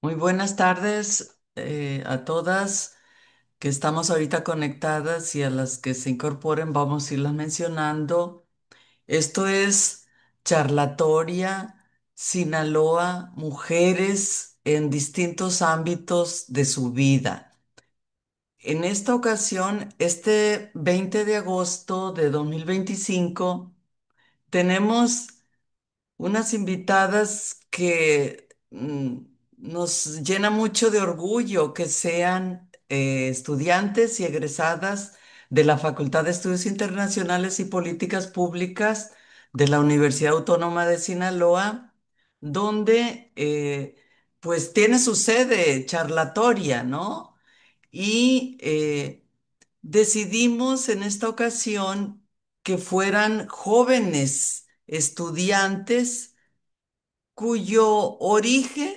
Muy buenas tardes a todas que estamos ahorita conectadas y a las que se incorporen vamos a irlas mencionando. Esto es Charlatoria, Sinaloa, mujeres en distintos ámbitos de su vida. En esta ocasión, este 20 de agosto de 2025, tenemos unas invitadas que nos llena mucho de orgullo que sean estudiantes y egresadas de la Facultad de Estudios Internacionales y Políticas Públicas de la Universidad Autónoma de Sinaloa, donde pues tiene su sede charlatoria, ¿no? Y decidimos en esta ocasión que fueran jóvenes estudiantes cuyo origen,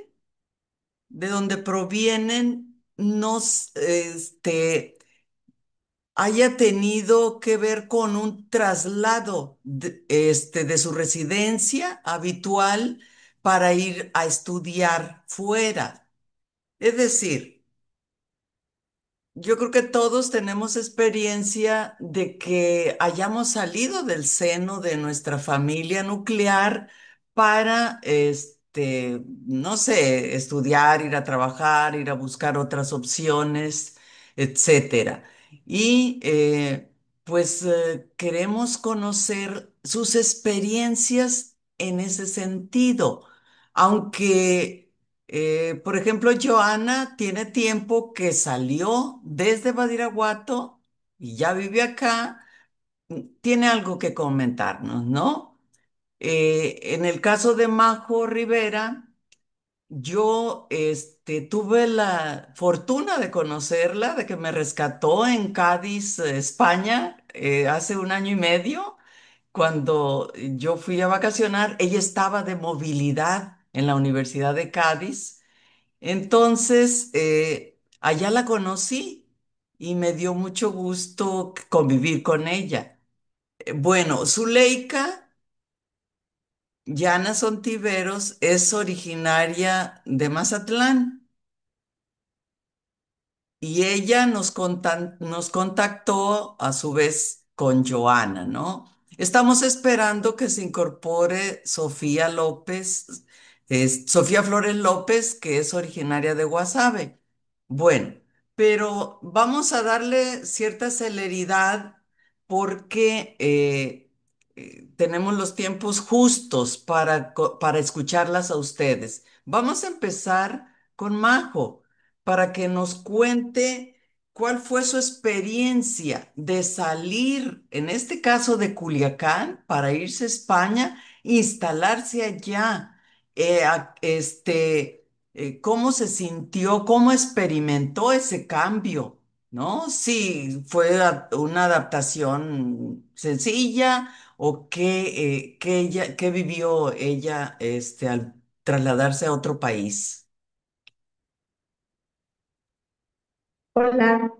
de donde provienen, haya tenido que ver con un traslado de su residencia habitual para ir a estudiar fuera. Es decir, yo creo que todos tenemos experiencia de que hayamos salido del seno de nuestra familia nuclear para, no sé, estudiar, ir a trabajar, ir a buscar otras opciones, etcétera. Y queremos conocer sus experiencias en ese sentido, aunque por ejemplo, Joana tiene tiempo que salió desde Badiraguato y ya vive acá, tiene algo que comentarnos, ¿no? En el caso de Majo Rivera, yo tuve la fortuna de conocerla, de que me rescató en Cádiz, España, hace un año y medio, cuando yo fui a vacacionar. Ella estaba de movilidad en la Universidad de Cádiz. Entonces, allá la conocí y me dio mucho gusto convivir con ella. Bueno, Zuleika Llana Sontiveros es originaria de Mazatlán. Y ella nos contactó a su vez con Joana, ¿no? Estamos esperando que se incorpore Sofía López, Sofía Flores López, que es originaria de Guasave. Bueno, pero vamos a darle cierta celeridad porque tenemos los tiempos justos para escucharlas a ustedes. Vamos a empezar con Majo para que nos cuente cuál fue su experiencia de salir, en este caso de Culiacán, para irse a España, instalarse allá. Cómo se sintió, cómo experimentó ese cambio, ¿no? Si fue una adaptación sencilla o qué vivió ella, al trasladarse a otro país. Hola,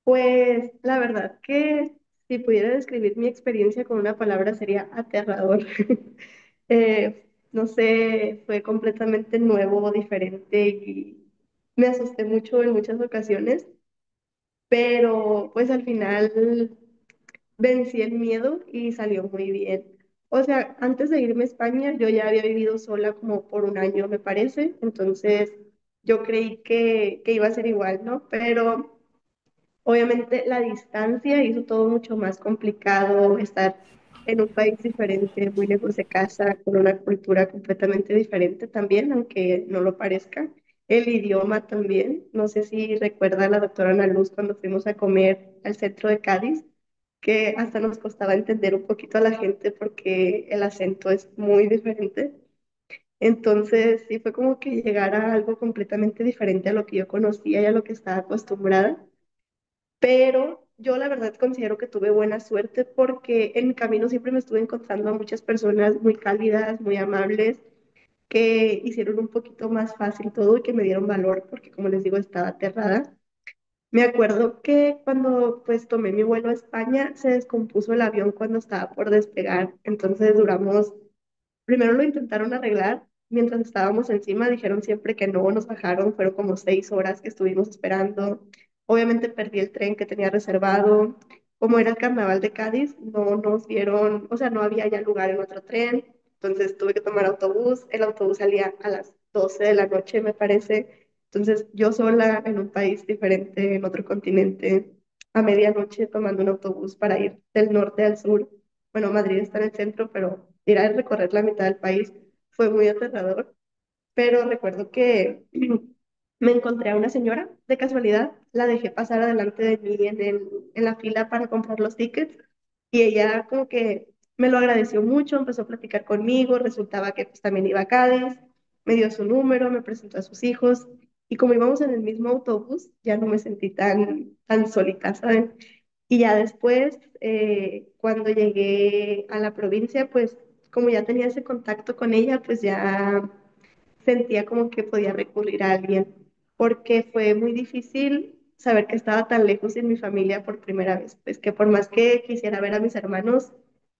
pues la verdad que si pudiera describir mi experiencia con una palabra sería aterrador. No sé, fue completamente nuevo, diferente y me asusté mucho en muchas ocasiones, pero pues al final vencí el miedo y salió muy bien. O sea, antes de irme a España yo ya había vivido sola como por un año, me parece, entonces yo creí que iba a ser igual, ¿no? Pero obviamente la distancia hizo todo mucho más complicado, estar en un país diferente, muy lejos de casa, con una cultura completamente diferente también, aunque no lo parezca. El idioma también. No sé si recuerda a la doctora Ana Luz cuando fuimos a comer al centro de Cádiz, que hasta nos costaba entender un poquito a la gente porque el acento es muy diferente. Entonces, sí fue como que llegar a algo completamente diferente a lo que yo conocía y a lo que estaba acostumbrada, pero yo la verdad considero que tuve buena suerte porque en mi camino siempre me estuve encontrando a muchas personas muy cálidas, muy amables, que hicieron un poquito más fácil todo y que me dieron valor porque como les digo estaba aterrada. Me acuerdo que cuando pues tomé mi vuelo a España se descompuso el avión cuando estaba por despegar, entonces duramos, primero lo intentaron arreglar mientras estábamos encima, dijeron siempre que no, nos bajaron, fueron como 6 horas que estuvimos esperando. Obviamente perdí el tren que tenía reservado. Como era el carnaval de Cádiz, no nos dieron, o sea, no había ya lugar en otro tren, entonces tuve que tomar autobús. El autobús salía a las 12 de la noche, me parece. Entonces yo sola en un país diferente, en otro continente, a medianoche tomando un autobús para ir del norte al sur. Bueno, Madrid está en el centro, pero ir a recorrer la mitad del país fue muy aterrador, pero recuerdo que me encontré a una señora de casualidad, la dejé pasar adelante de mí en la fila para comprar los tickets y ella como que me lo agradeció mucho, empezó a platicar conmigo, resultaba que pues, también iba a Cádiz, me dio su número, me presentó a sus hijos y como íbamos en el mismo autobús, ya no me sentí tan solita, ¿saben? Y ya después, cuando llegué a la provincia, pues como ya tenía ese contacto con ella, pues ya sentía como que podía recurrir a alguien, porque fue muy difícil saber que estaba tan lejos de mi familia por primera vez, pues que por más que quisiera ver a mis hermanos,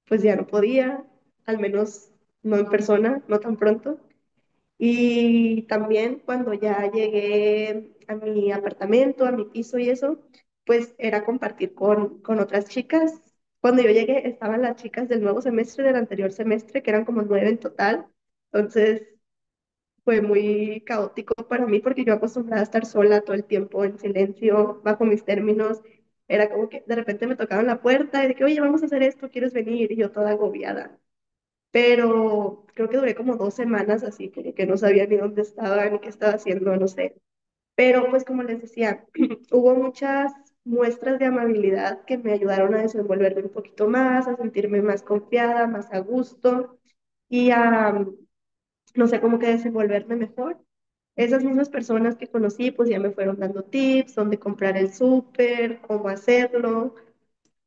pues ya no podía, al menos no en persona, no tan pronto. Y también cuando ya llegué a mi apartamento, a mi piso y eso, pues era compartir con otras chicas. Cuando yo llegué estaban las chicas del nuevo semestre, del anterior semestre, que eran como 9 en total. Entonces fue muy caótico para mí porque yo acostumbrada a estar sola todo el tiempo, en silencio, bajo mis términos. Era como que de repente me tocaban la puerta y de que, oye, vamos a hacer esto, ¿quieres venir? Y yo toda agobiada. Pero creo que duré como 2 semanas así, que no sabía ni dónde estaba, ni qué estaba haciendo, no sé. Pero pues como les decía, hubo muchas muestras de amabilidad que me ayudaron a desenvolverme un poquito más, a sentirme más confiada, más a gusto y a, no sé, cómo que desenvolverme mejor. Esas mismas personas que conocí, pues ya me fueron dando tips, dónde comprar el súper, cómo hacerlo.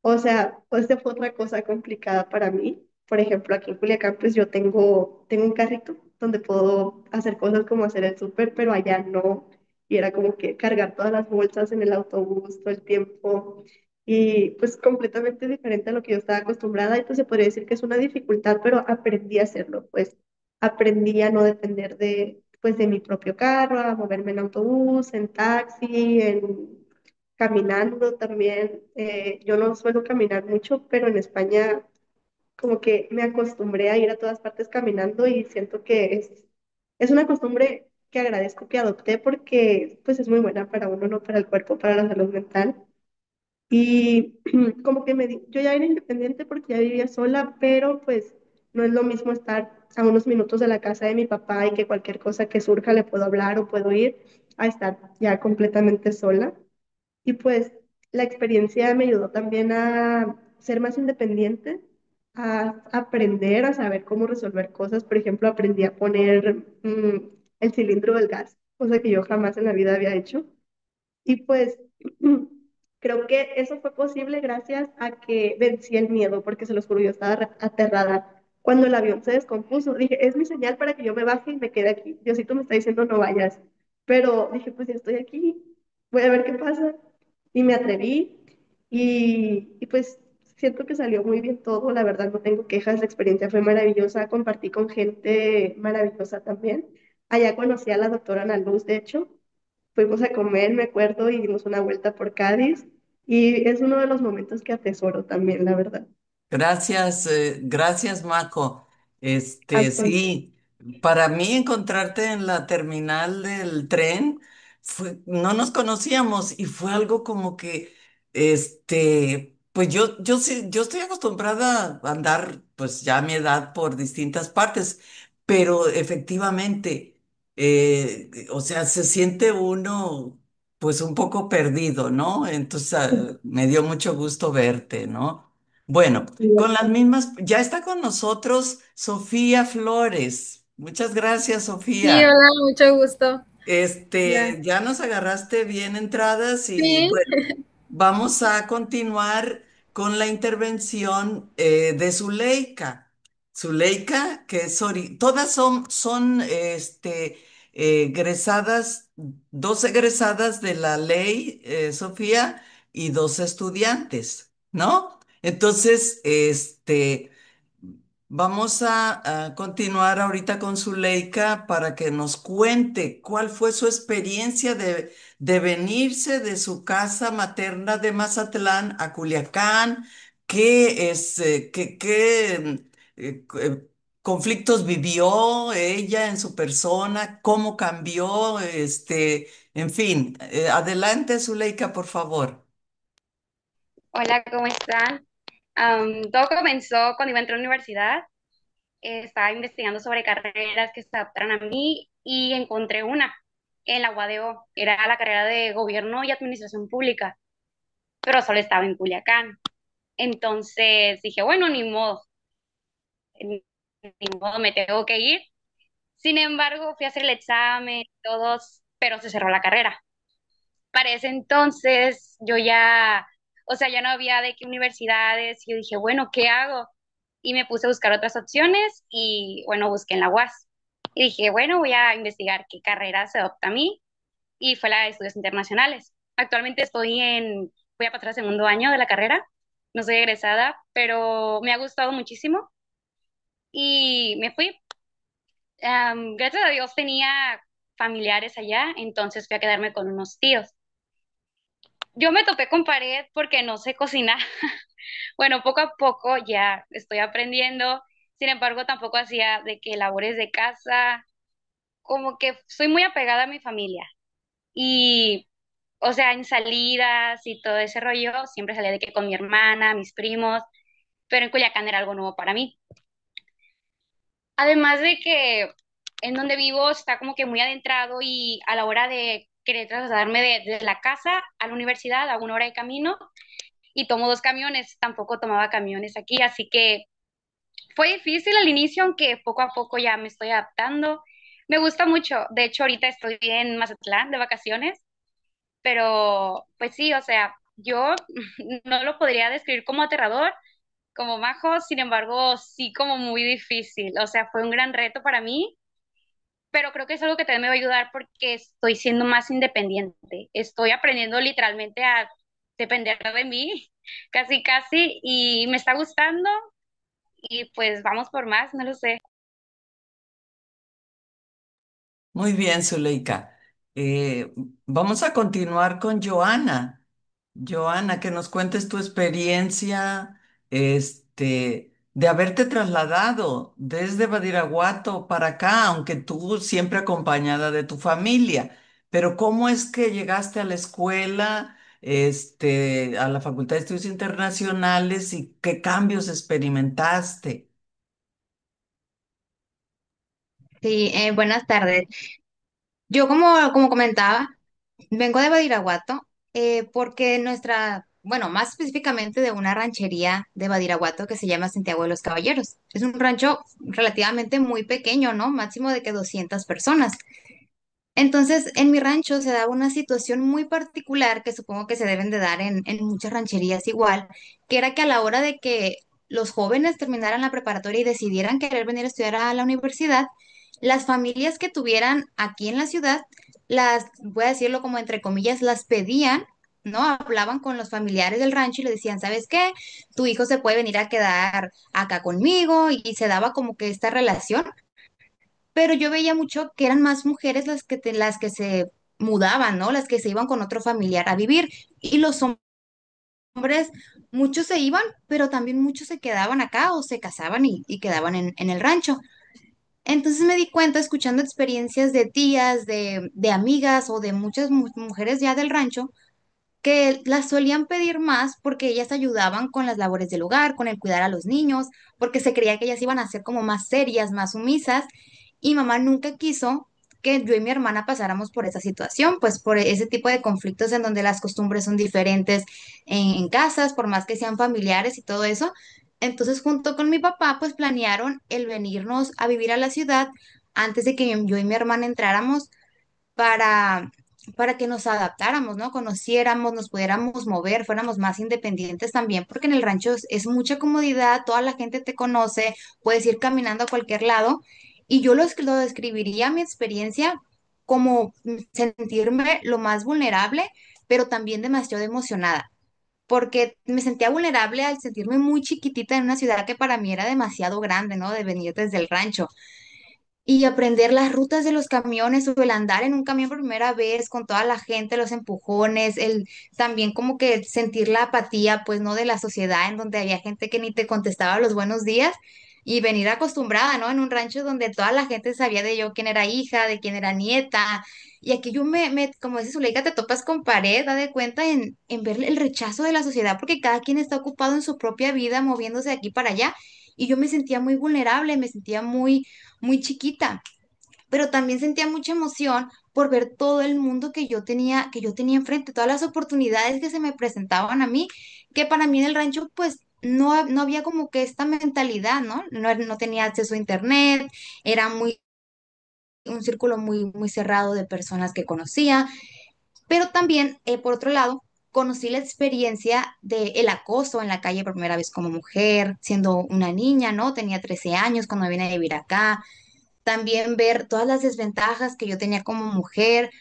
O sea, pues esta fue otra cosa complicada para mí. Por ejemplo, aquí en Culiacán, pues yo tengo un carrito donde puedo hacer cosas como hacer el súper, pero allá no. Y era como que cargar todas las bolsas en el autobús todo el tiempo. Y pues completamente diferente a lo que yo estaba acostumbrada. Y pues se podría decir que es una dificultad, pero aprendí a hacerlo. Pues aprendí a no depender pues, de mi propio carro, a moverme en autobús, en taxi, caminando también. Yo no suelo caminar mucho, pero en España como que me acostumbré a ir a todas partes caminando y siento que es una costumbre que agradezco que adopté porque pues es muy buena para uno, no para el cuerpo, para la salud mental. Y como que yo ya era independiente porque ya vivía sola, pero pues no es lo mismo estar a unos minutos de la casa de mi papá y que cualquier cosa que surja le puedo hablar o puedo ir a estar ya completamente sola. Y pues la experiencia me ayudó también a ser más independiente, a aprender a saber cómo resolver cosas. Por ejemplo, aprendí a poner el cilindro del gas, cosa que yo jamás en la vida había hecho. Y pues creo que eso fue posible gracias a que vencí el miedo, porque se los juro, yo estaba aterrada. Cuando el avión se descompuso, dije, es mi señal para que yo me baje y me quede aquí. Diosito me está diciendo no vayas. Pero dije, pues ya estoy aquí, voy a ver qué pasa. Y me atreví y pues siento que salió muy bien todo, la verdad no tengo quejas, la experiencia fue maravillosa, compartí con gente maravillosa también. Allá conocí a la doctora Ana Luz, de hecho, fuimos a comer, me acuerdo, y dimos una vuelta por Cádiz. Y es uno de los momentos que atesoro también, la verdad. Gracias, gracias, Maco. Hasta Sí, para mí encontrarte en la terminal del tren no nos conocíamos y fue algo como que, pues yo sí, yo estoy acostumbrada a andar, pues ya a mi edad por distintas partes, pero efectivamente, o sea, se siente uno, pues un poco perdido, ¿no? Entonces, me dio mucho gusto verte, ¿no? Bueno, con las mismas, ya está con nosotros Sofía Flores. Muchas gracias, Sí, Sofía. hola, mucho gusto. Ya. Ya nos agarraste bien entradas y Sí, bueno, vamos a continuar con la intervención de Zuleika. Zuleika, que es todas son egresadas, dos egresadas de la ley, Sofía, y dos estudiantes, ¿no? Entonces, Vamos a continuar ahorita con Zuleika para que nos cuente cuál fue su experiencia de venirse de su casa materna de Mazatlán a Culiacán, qué conflictos vivió ella en su persona, cómo cambió, en fin. Adelante, Zuleika, por favor. Hola, ¿cómo están? Todo comenzó cuando iba a entrar a la universidad. Estaba investigando sobre carreras que se adaptaran a mí y encontré una en la UADO. Era la carrera de Gobierno y Administración Pública, pero solo estaba en Culiacán. Entonces dije, bueno, ni modo, me tengo que ir. Sin embargo, fui a hacer el examen, todos, pero se cerró la carrera. Para ese entonces yo ya, o sea, ya no había de qué universidades y yo dije, bueno, ¿qué hago? Y me puse a buscar otras opciones y bueno, busqué en la UAS. Y dije, bueno, voy a investigar qué carrera se adopta a mí y fue la de estudios internacionales. Actualmente voy a pasar al segundo año de la carrera, no soy egresada, pero me ha gustado muchísimo y me fui. Gracias a Dios tenía familiares allá, entonces fui a quedarme con unos tíos. Yo me topé con pared porque no sé cocinar. Bueno, poco a poco ya estoy aprendiendo. Sin embargo, tampoco hacía de que labores de casa. Como que soy muy apegada a mi familia. Y, o sea, en salidas y todo ese rollo, siempre salía de que con mi hermana, mis primos, pero en Culiacán era algo nuevo para mí. Además de que en donde vivo está como que muy adentrado y a la hora de querer trasladarme de la casa a la universidad a 1 hora de camino, y tomo 2 camiones, tampoco tomaba camiones aquí, así que fue difícil al inicio, aunque poco a poco ya me estoy adaptando. Me gusta mucho, de hecho ahorita estoy en Mazatlán de vacaciones, pero pues sí, o sea, yo no lo podría describir como aterrador, como majo, sin embargo, sí como muy difícil, o sea, fue un gran reto para mí, pero creo que es algo que también me va a ayudar porque estoy siendo más independiente. Estoy aprendiendo literalmente a depender de mí, casi, casi, y me está gustando y pues vamos por más, no lo sé. Muy bien, Zuleika. Eh, Vamos a continuar con Joana. Joana, que nos cuentes tu experiencia, de haberte trasladado desde Badiraguato para acá, aunque tú siempre acompañada de tu familia. Pero ¿cómo es que llegaste a la escuela, a la Facultad de Estudios Internacionales y qué cambios experimentaste? Sí, buenas tardes. Yo como comentaba, vengo de Badiraguato porque bueno, más específicamente de una ranchería de Badiraguato que se llama Santiago de los Caballeros. Es un rancho relativamente muy pequeño, ¿no? Máximo de que 200 personas. Entonces, en mi rancho se daba una situación muy particular que supongo que se deben de dar en muchas rancherías igual, que era que a la hora de que los jóvenes terminaran la preparatoria y decidieran querer venir a estudiar a la universidad, las familias que tuvieran aquí en la ciudad, voy a decirlo como entre comillas, las pedían, ¿no? Hablaban con los familiares del rancho y le decían, ¿sabes qué? Tu hijo se puede venir a quedar acá conmigo y se daba como que esta relación, pero yo veía mucho que eran más mujeres las que se mudaban, ¿no? Las que se iban con otro familiar a vivir y los hombres, muchos se iban, pero también muchos se quedaban acá o se casaban y quedaban en el rancho. Entonces me di cuenta, escuchando experiencias de tías, de amigas o de muchas mujeres ya del rancho, que las solían pedir más porque ellas ayudaban con las labores del hogar, con el cuidar a los niños, porque se creía que ellas iban a ser como más serias, más sumisas, y mamá nunca quiso que yo y mi hermana pasáramos por esa situación, pues por ese tipo de conflictos en donde las costumbres son diferentes en casas, por más que sean familiares y todo eso. Entonces, junto con mi papá, pues planearon el venirnos a vivir a la ciudad antes de que yo y mi hermana entráramos para, para que nos adaptáramos, ¿no? Conociéramos, nos pudiéramos mover, fuéramos más independientes también, porque en el rancho es mucha comodidad, toda la gente te conoce, puedes ir caminando a cualquier lado. Y yo lo describiría mi experiencia como sentirme lo más vulnerable, pero también demasiado emocionada. porque me sentía vulnerable al sentirme muy chiquitita en una ciudad que para mí era demasiado grande, ¿no? De venir desde el rancho y aprender las rutas de los camiones o el andar en un camión por primera vez con toda la gente, los empujones, el también como que sentir la apatía, pues, ¿no? De la sociedad en donde había gente que ni te contestaba los buenos días y venir acostumbrada, ¿no? En un rancho donde toda la gente sabía de yo quién era hija, de quién era nieta. Y aquí como dice Zuleika, te topas con pared, da de cuenta en ver el rechazo de la sociedad, porque cada quien está ocupado en su propia vida, moviéndose de aquí para allá. Y yo me sentía muy vulnerable, me sentía muy chiquita, pero también sentía mucha emoción por ver todo el mundo que yo tenía enfrente, todas las oportunidades que se me presentaban a mí, que para mí en el rancho pues no había como que esta mentalidad, ¿no? No tenía acceso a internet, era un círculo muy cerrado de personas que conocía, pero también, por otro lado, conocí la experiencia del acoso en la calle por primera vez como mujer, siendo una niña, ¿no? Tenía 13 años cuando me vine a vivir acá, también ver todas las desventajas que yo tenía como mujer,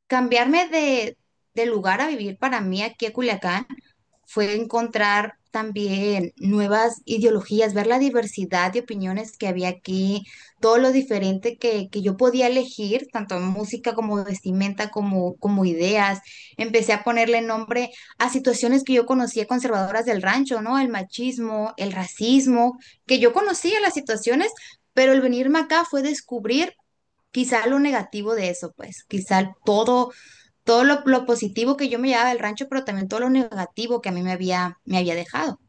cambiarme de lugar a vivir para mí aquí a Culiacán fue encontrar también nuevas ideologías, ver la diversidad de opiniones que había aquí, todo lo diferente que yo podía elegir, tanto en música como vestimenta, como ideas. Empecé a ponerle nombre a situaciones que yo conocía conservadoras del rancho, ¿no? El machismo, el racismo, que yo conocía las situaciones, pero el venirme acá fue descubrir quizá lo negativo de eso, pues, quizá todo lo positivo que yo me llevaba del rancho, pero también todo lo negativo que a mí me había dejado.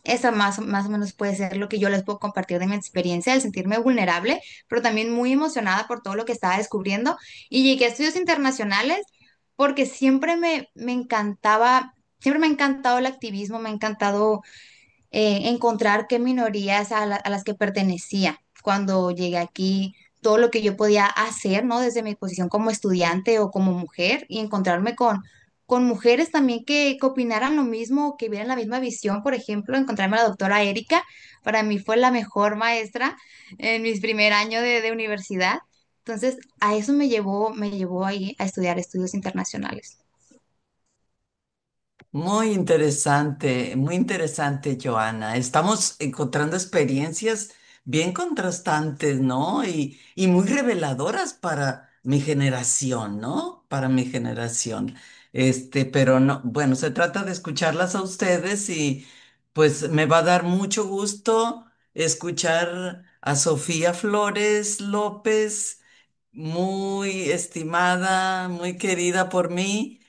Esa más o menos puede ser lo que yo les puedo compartir de mi experiencia, el sentirme vulnerable, pero también muy emocionada por todo lo que estaba descubriendo. Y llegué a estudios internacionales porque siempre me ha encantado el activismo, me ha encantado encontrar qué minorías a las que pertenecía. Cuando llegué aquí, todo lo que yo podía hacer, ¿no? Desde mi posición como estudiante o como mujer y encontrarme con mujeres también que opinaran lo mismo, que vieran la misma visión. Por ejemplo, encontrarme a la doctora Erika, para mí fue la mejor maestra en mis primer año de universidad. Entonces, a eso me llevó ahí a estudiar estudios internacionales. Muy interesante, Joana. Estamos encontrando experiencias bien contrastantes, ¿no? Y muy reveladoras para mi generación, ¿no? Para mi generación. Pero no, bueno, se trata de escucharlas a ustedes y pues me va a dar mucho gusto escuchar a Sofía Flores López, muy estimada, muy querida por mí.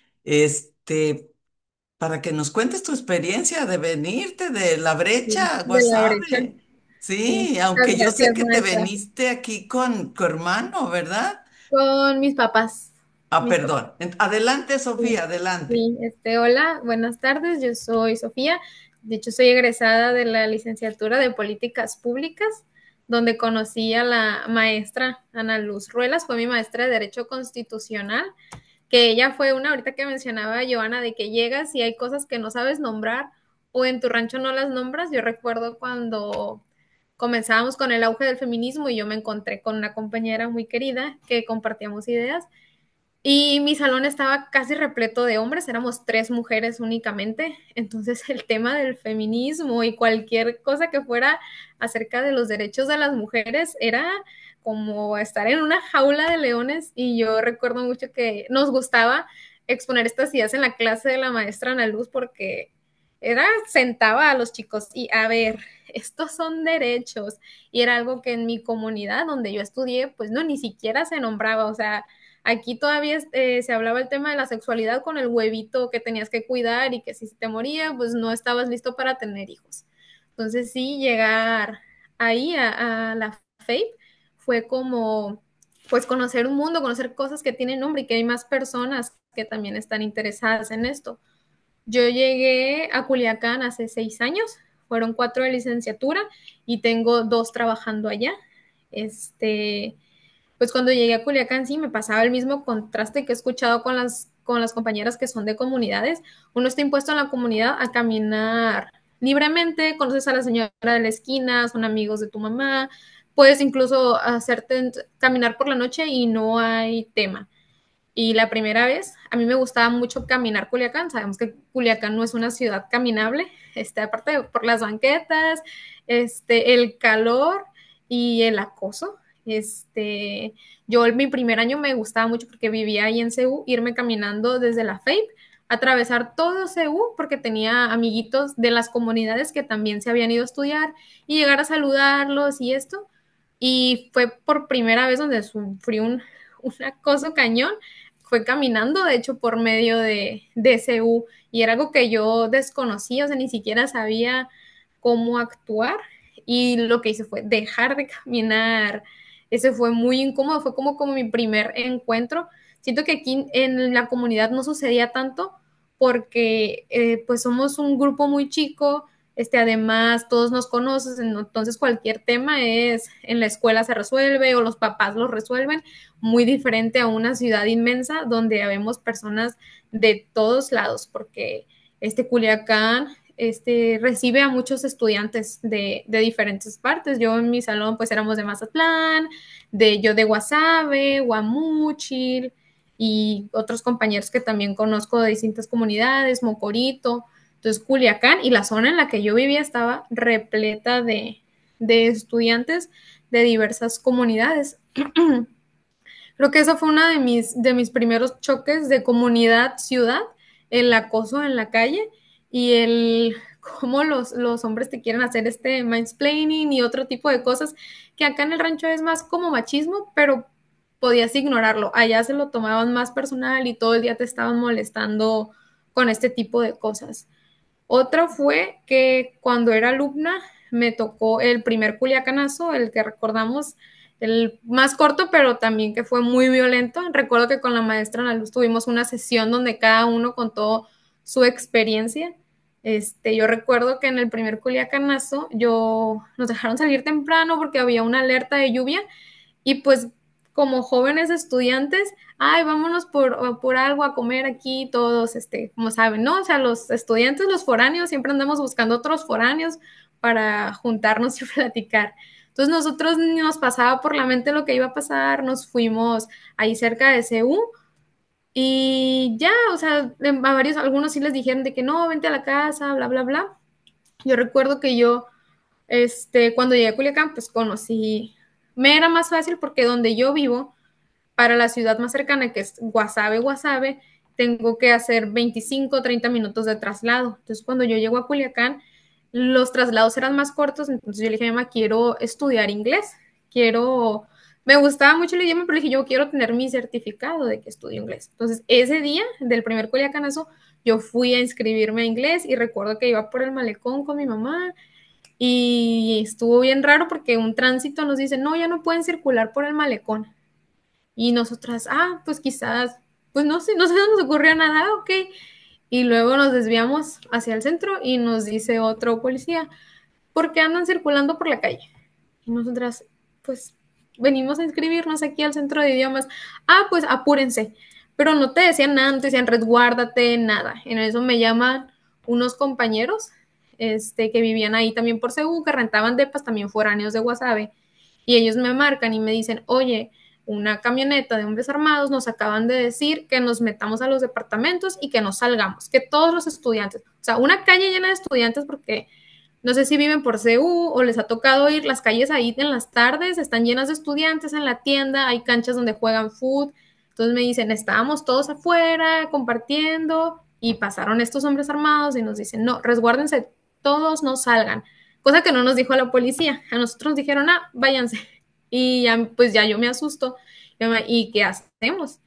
Para que nos cuentes tu experiencia de venirte de la Sí, brecha, de la brecha. Guasave. Sí, Sí, muchas aunque yo sé gracias, que te maestra. veniste aquí con tu hermano, ¿verdad? Con mis papás. Ah, Mis papás. perdón. Adelante, Sí, Sofía, adelante. sí, hola, buenas tardes. Yo soy Sofía. De hecho, soy egresada de la licenciatura de Políticas Públicas, donde conocí a la maestra Ana Luz Ruelas, fue mi maestra de Derecho Constitucional, que ella fue una, ahorita que mencionaba Joana, de que llegas y hay cosas que no sabes nombrar o en tu rancho no las nombras. Yo recuerdo cuando comenzábamos con el auge del feminismo y yo me encontré con una compañera muy querida que compartíamos ideas y mi salón estaba casi repleto de hombres, éramos tres mujeres únicamente. Entonces el tema del feminismo y cualquier cosa que fuera acerca de los derechos de las mujeres era como estar en una jaula de leones. Y yo recuerdo mucho que nos gustaba exponer estas ideas en la clase de la maestra Ana Luz porque sentaba a los chicos y a ver, estos son derechos. Y era algo que en mi comunidad donde yo estudié, pues no, ni siquiera se nombraba, o sea, aquí todavía se hablaba el tema de la sexualidad con el huevito que tenías que cuidar y que si te moría, pues no estabas listo para tener hijos. Entonces sí, llegar ahí a la FAPE fue como, pues conocer un mundo, conocer cosas que tienen nombre y que hay más personas que también están interesadas en esto. Yo llegué a Culiacán hace 6 años, fueron 4 de licenciatura y tengo 2 trabajando allá. Este, pues cuando llegué a Culiacán sí me pasaba el mismo contraste que he escuchado con las compañeras que son de comunidades. Uno está impuesto en la comunidad a caminar libremente, conoces a la señora de la esquina, son amigos de tu mamá, puedes incluso hacerte caminar por la noche y no hay tema. Y la primera vez, a mí me gustaba mucho caminar Culiacán. Sabemos que Culiacán no es una ciudad caminable, aparte por las banquetas, el calor y el acoso. Yo en mi primer año me gustaba mucho porque vivía ahí en CU, irme caminando desde la FEIP, atravesar todo CU porque tenía amiguitos de las comunidades que también se habían ido a estudiar y llegar a saludarlos y esto. Y fue por primera vez donde sufrí un acoso cañón, fue caminando, de hecho, por medio de CU, y era algo que yo desconocía, o sea, ni siquiera sabía cómo actuar, y lo que hice fue dejar de caminar. Ese fue muy incómodo, fue como mi primer encuentro. Siento que aquí en la comunidad no sucedía tanto porque pues somos un grupo muy chico, además todos nos conocen, entonces cualquier tema es en la escuela se resuelve o los papás lo resuelven, muy diferente a una ciudad inmensa donde habemos personas de todos lados, porque Culiacán recibe a muchos estudiantes de diferentes partes. Yo en mi salón pues éramos de Mazatlán, yo de Guasave, Guamúchil y otros compañeros que también conozco de distintas comunidades, Mocorito. Entonces Culiacán y la zona en la que yo vivía estaba repleta de estudiantes de diversas comunidades. Creo que eso fue uno de mis primeros choques de comunidad-ciudad, el acoso en la calle y el cómo los hombres te quieren hacer mansplaining y otro tipo de cosas que acá en el rancho es más como machismo, pero podías ignorarlo. Allá se lo tomaban más personal y todo el día te estaban molestando con este tipo de cosas. Otra fue que cuando era alumna me tocó el primer culiacanazo, el que recordamos, el más corto, pero también que fue muy violento. Recuerdo que con la maestra Ana Luz tuvimos una sesión donde cada uno contó su experiencia. Yo recuerdo que en el primer culiacanazo nos dejaron salir temprano porque había una alerta de lluvia y pues como jóvenes estudiantes, ay, vámonos por algo a comer aquí todos, como saben, ¿no? O sea, los estudiantes, los foráneos, siempre andamos buscando otros foráneos para juntarnos y platicar. Entonces nosotros nos pasaba por la mente lo que iba a pasar, nos fuimos ahí cerca de CU y ya, o sea, algunos sí les dijeron de que no, vente a la casa, bla, bla, bla. Yo recuerdo que cuando llegué a Culiacán, pues me era más fácil porque donde yo vivo, para la ciudad más cercana, que es Guasave, tengo que hacer 25 o 30 minutos de traslado. Entonces, cuando yo llego a Culiacán, los traslados eran más cortos, entonces yo le dije a mi mamá, quiero estudiar inglés, me gustaba mucho el idioma, pero le dije, yo quiero tener mi certificado de que estudio inglés. Entonces, ese día del primer Culiacanazo, yo fui a inscribirme a inglés y recuerdo que iba por el malecón con mi mamá y estuvo bien raro porque un tránsito nos dice, no, ya no pueden circular por el malecón. Y nosotras, pues quizás, pues no sé, no se nos ocurrió nada, ok. Y luego nos desviamos hacia el centro y nos dice otro policía, ¿por qué andan circulando por la calle? Y nosotras, pues venimos a inscribirnos aquí al centro de idiomas. Pues apúrense. Pero no te decían nada, no te decían resguárdate, nada. En eso me llaman unos compañeros que vivían ahí también por Seúl, que rentaban depas, también foráneos de Guasave. Y ellos me marcan y me dicen, oye, una camioneta de hombres armados nos acaban de decir que nos metamos a los departamentos y que nos salgamos, que todos los estudiantes, o sea, una calle llena de estudiantes porque no sé si viven por CU o les ha tocado ir, las calles ahí en las tardes están llenas de estudiantes en la tienda, hay canchas donde juegan fútbol. Entonces me dicen, estábamos todos afuera compartiendo y pasaron estos hombres armados y nos dicen, no, resguárdense, todos no salgan. Cosa que no nos dijo la policía. A nosotros nos dijeron, váyanse. Y ya, pues ya yo me asusto. ¿Y qué hacemos?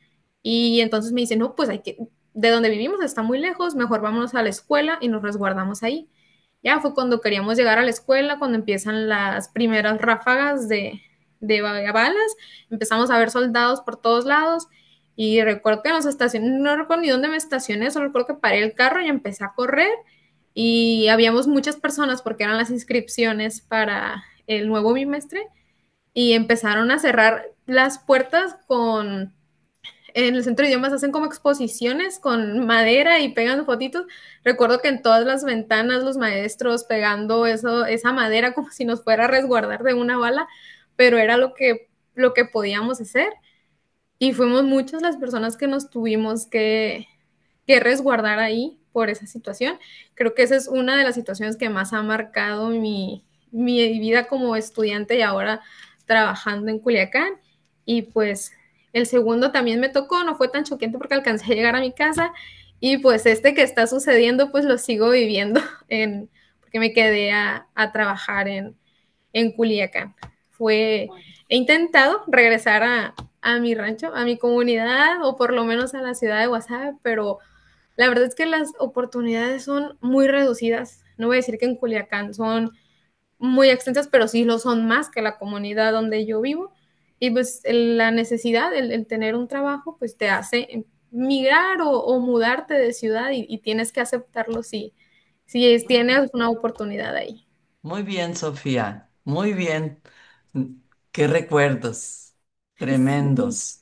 Y entonces me dicen, no, pues de donde vivimos está muy lejos, mejor vámonos a la escuela y nos resguardamos ahí. Ya fue cuando queríamos llegar a la escuela, cuando empiezan las primeras ráfagas de balas, empezamos a ver soldados por todos lados y recuerdo que en las estaciones, no recuerdo ni dónde me estacioné, solo recuerdo que paré el carro y empecé a correr y habíamos muchas personas porque eran las inscripciones para el nuevo bimestre y empezaron a cerrar las puertas en el centro de idiomas hacen como exposiciones con madera y pegan fotitos. Recuerdo que en todas las ventanas los maestros pegando esa madera como si nos fuera a resguardar de una bala, pero era lo que podíamos hacer. y fuimos muchas las personas que nos tuvimos que resguardar ahí por esa situación. Creo que esa es una de las situaciones que más ha marcado mi vida como estudiante y ahora trabajando en Culiacán. Y pues el segundo también me tocó, no fue tan choqueante porque alcancé a llegar a mi casa y pues este que está sucediendo pues lo sigo viviendo porque me quedé a trabajar en Culiacán. Fue, he intentado regresar a mi rancho, a mi comunidad o por lo menos a la ciudad de Guasave, pero la verdad es que las oportunidades son muy reducidas. No voy a decir que en Culiacán son muy extensas, pero sí lo son más que la comunidad donde yo vivo. Y pues la necesidad, el tener un trabajo, pues te hace migrar o mudarte de ciudad y tienes que aceptarlo si tienes una oportunidad ahí. Muy bien, Sofía, muy bien. Qué recuerdos Sí. tremendos.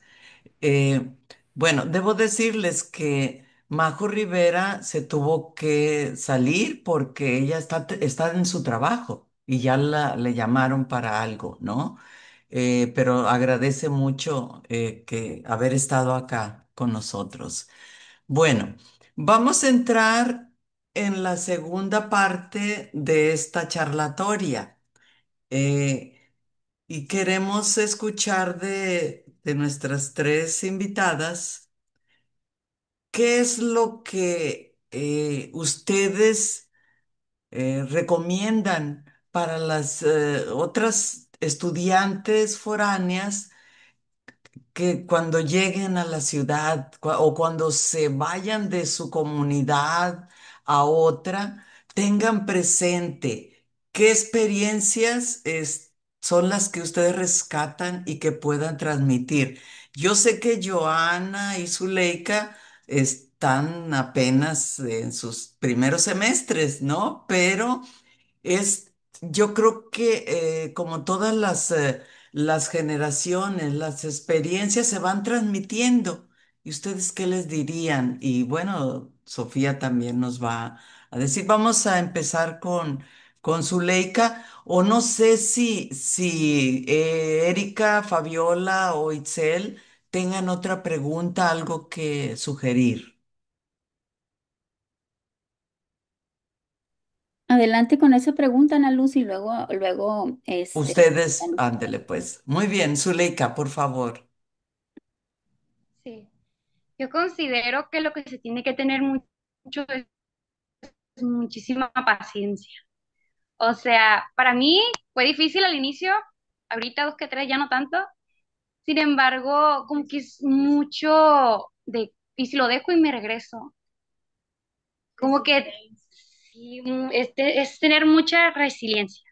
Eh, bueno, debo decirles que Majo Rivera se tuvo que salir porque ella está en su trabajo y ya le llamaron para algo, ¿no? Pero agradece mucho que haber estado acá con nosotros. Bueno, vamos a entrar en la segunda parte de esta charlatoria. Eh, y queremos escuchar de nuestras tres invitadas, ¿qué es lo que ustedes recomiendan para las otras estudiantes foráneas que cuando lleguen a la ciudad o cuando se vayan de su comunidad a otra, tengan presente qué experiencias son las que ustedes rescatan y que puedan transmitir? Yo sé que Joana y Zuleika están apenas en sus primeros semestres, ¿no? Pero es, yo creo que como todas las generaciones, las experiencias se van transmitiendo. ¿Y ustedes qué les dirían? Y bueno, Sofía también nos va a decir, vamos a empezar con Zuleika, o no sé si Erika, Fabiola o Itzel tengan otra pregunta, algo que sugerir. Adelante con esa pregunta, Ana Luz, y luego, Ustedes, ándele pues. Muy bien, Zuleika, por favor. Sí. Yo considero que lo que se tiene que tener mucho es muchísima paciencia. O sea, para mí fue difícil al inicio, ahorita dos que tres ya no tanto. Sin embargo, como que es mucho de, y si lo dejo y me regreso, como que sí, es tener mucha resiliencia.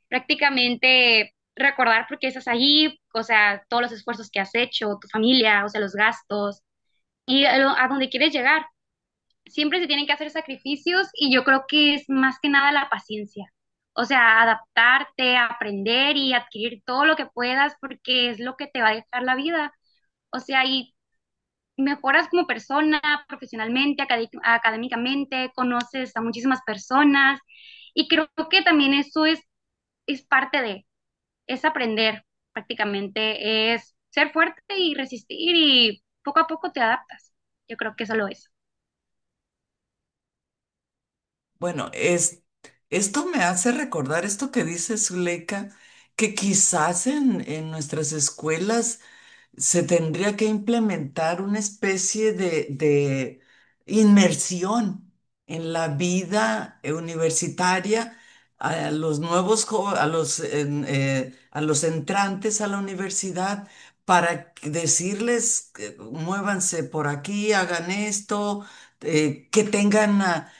Prácticamente recordar por qué estás allí, o sea, todos los esfuerzos que has hecho, tu familia, o sea, los gastos y a donde quieres llegar. Siempre se tienen que hacer sacrificios y yo creo que es más que nada la paciencia. O sea, adaptarte, aprender y adquirir todo lo que puedas porque es lo que te va a dejar la vida. O sea, y mejoras como persona, profesionalmente, académicamente, conoces a muchísimas personas y creo que también eso es parte de, es aprender prácticamente, es ser fuerte y resistir y poco a poco te adaptas. Yo creo que eso lo es. Bueno, esto me hace recordar esto que dice Zuleika, que quizás en nuestras escuelas se tendría que implementar una especie de inmersión en la vida universitaria a los a los entrantes a la universidad para decirles, muévanse por aquí, hagan esto, que tengan a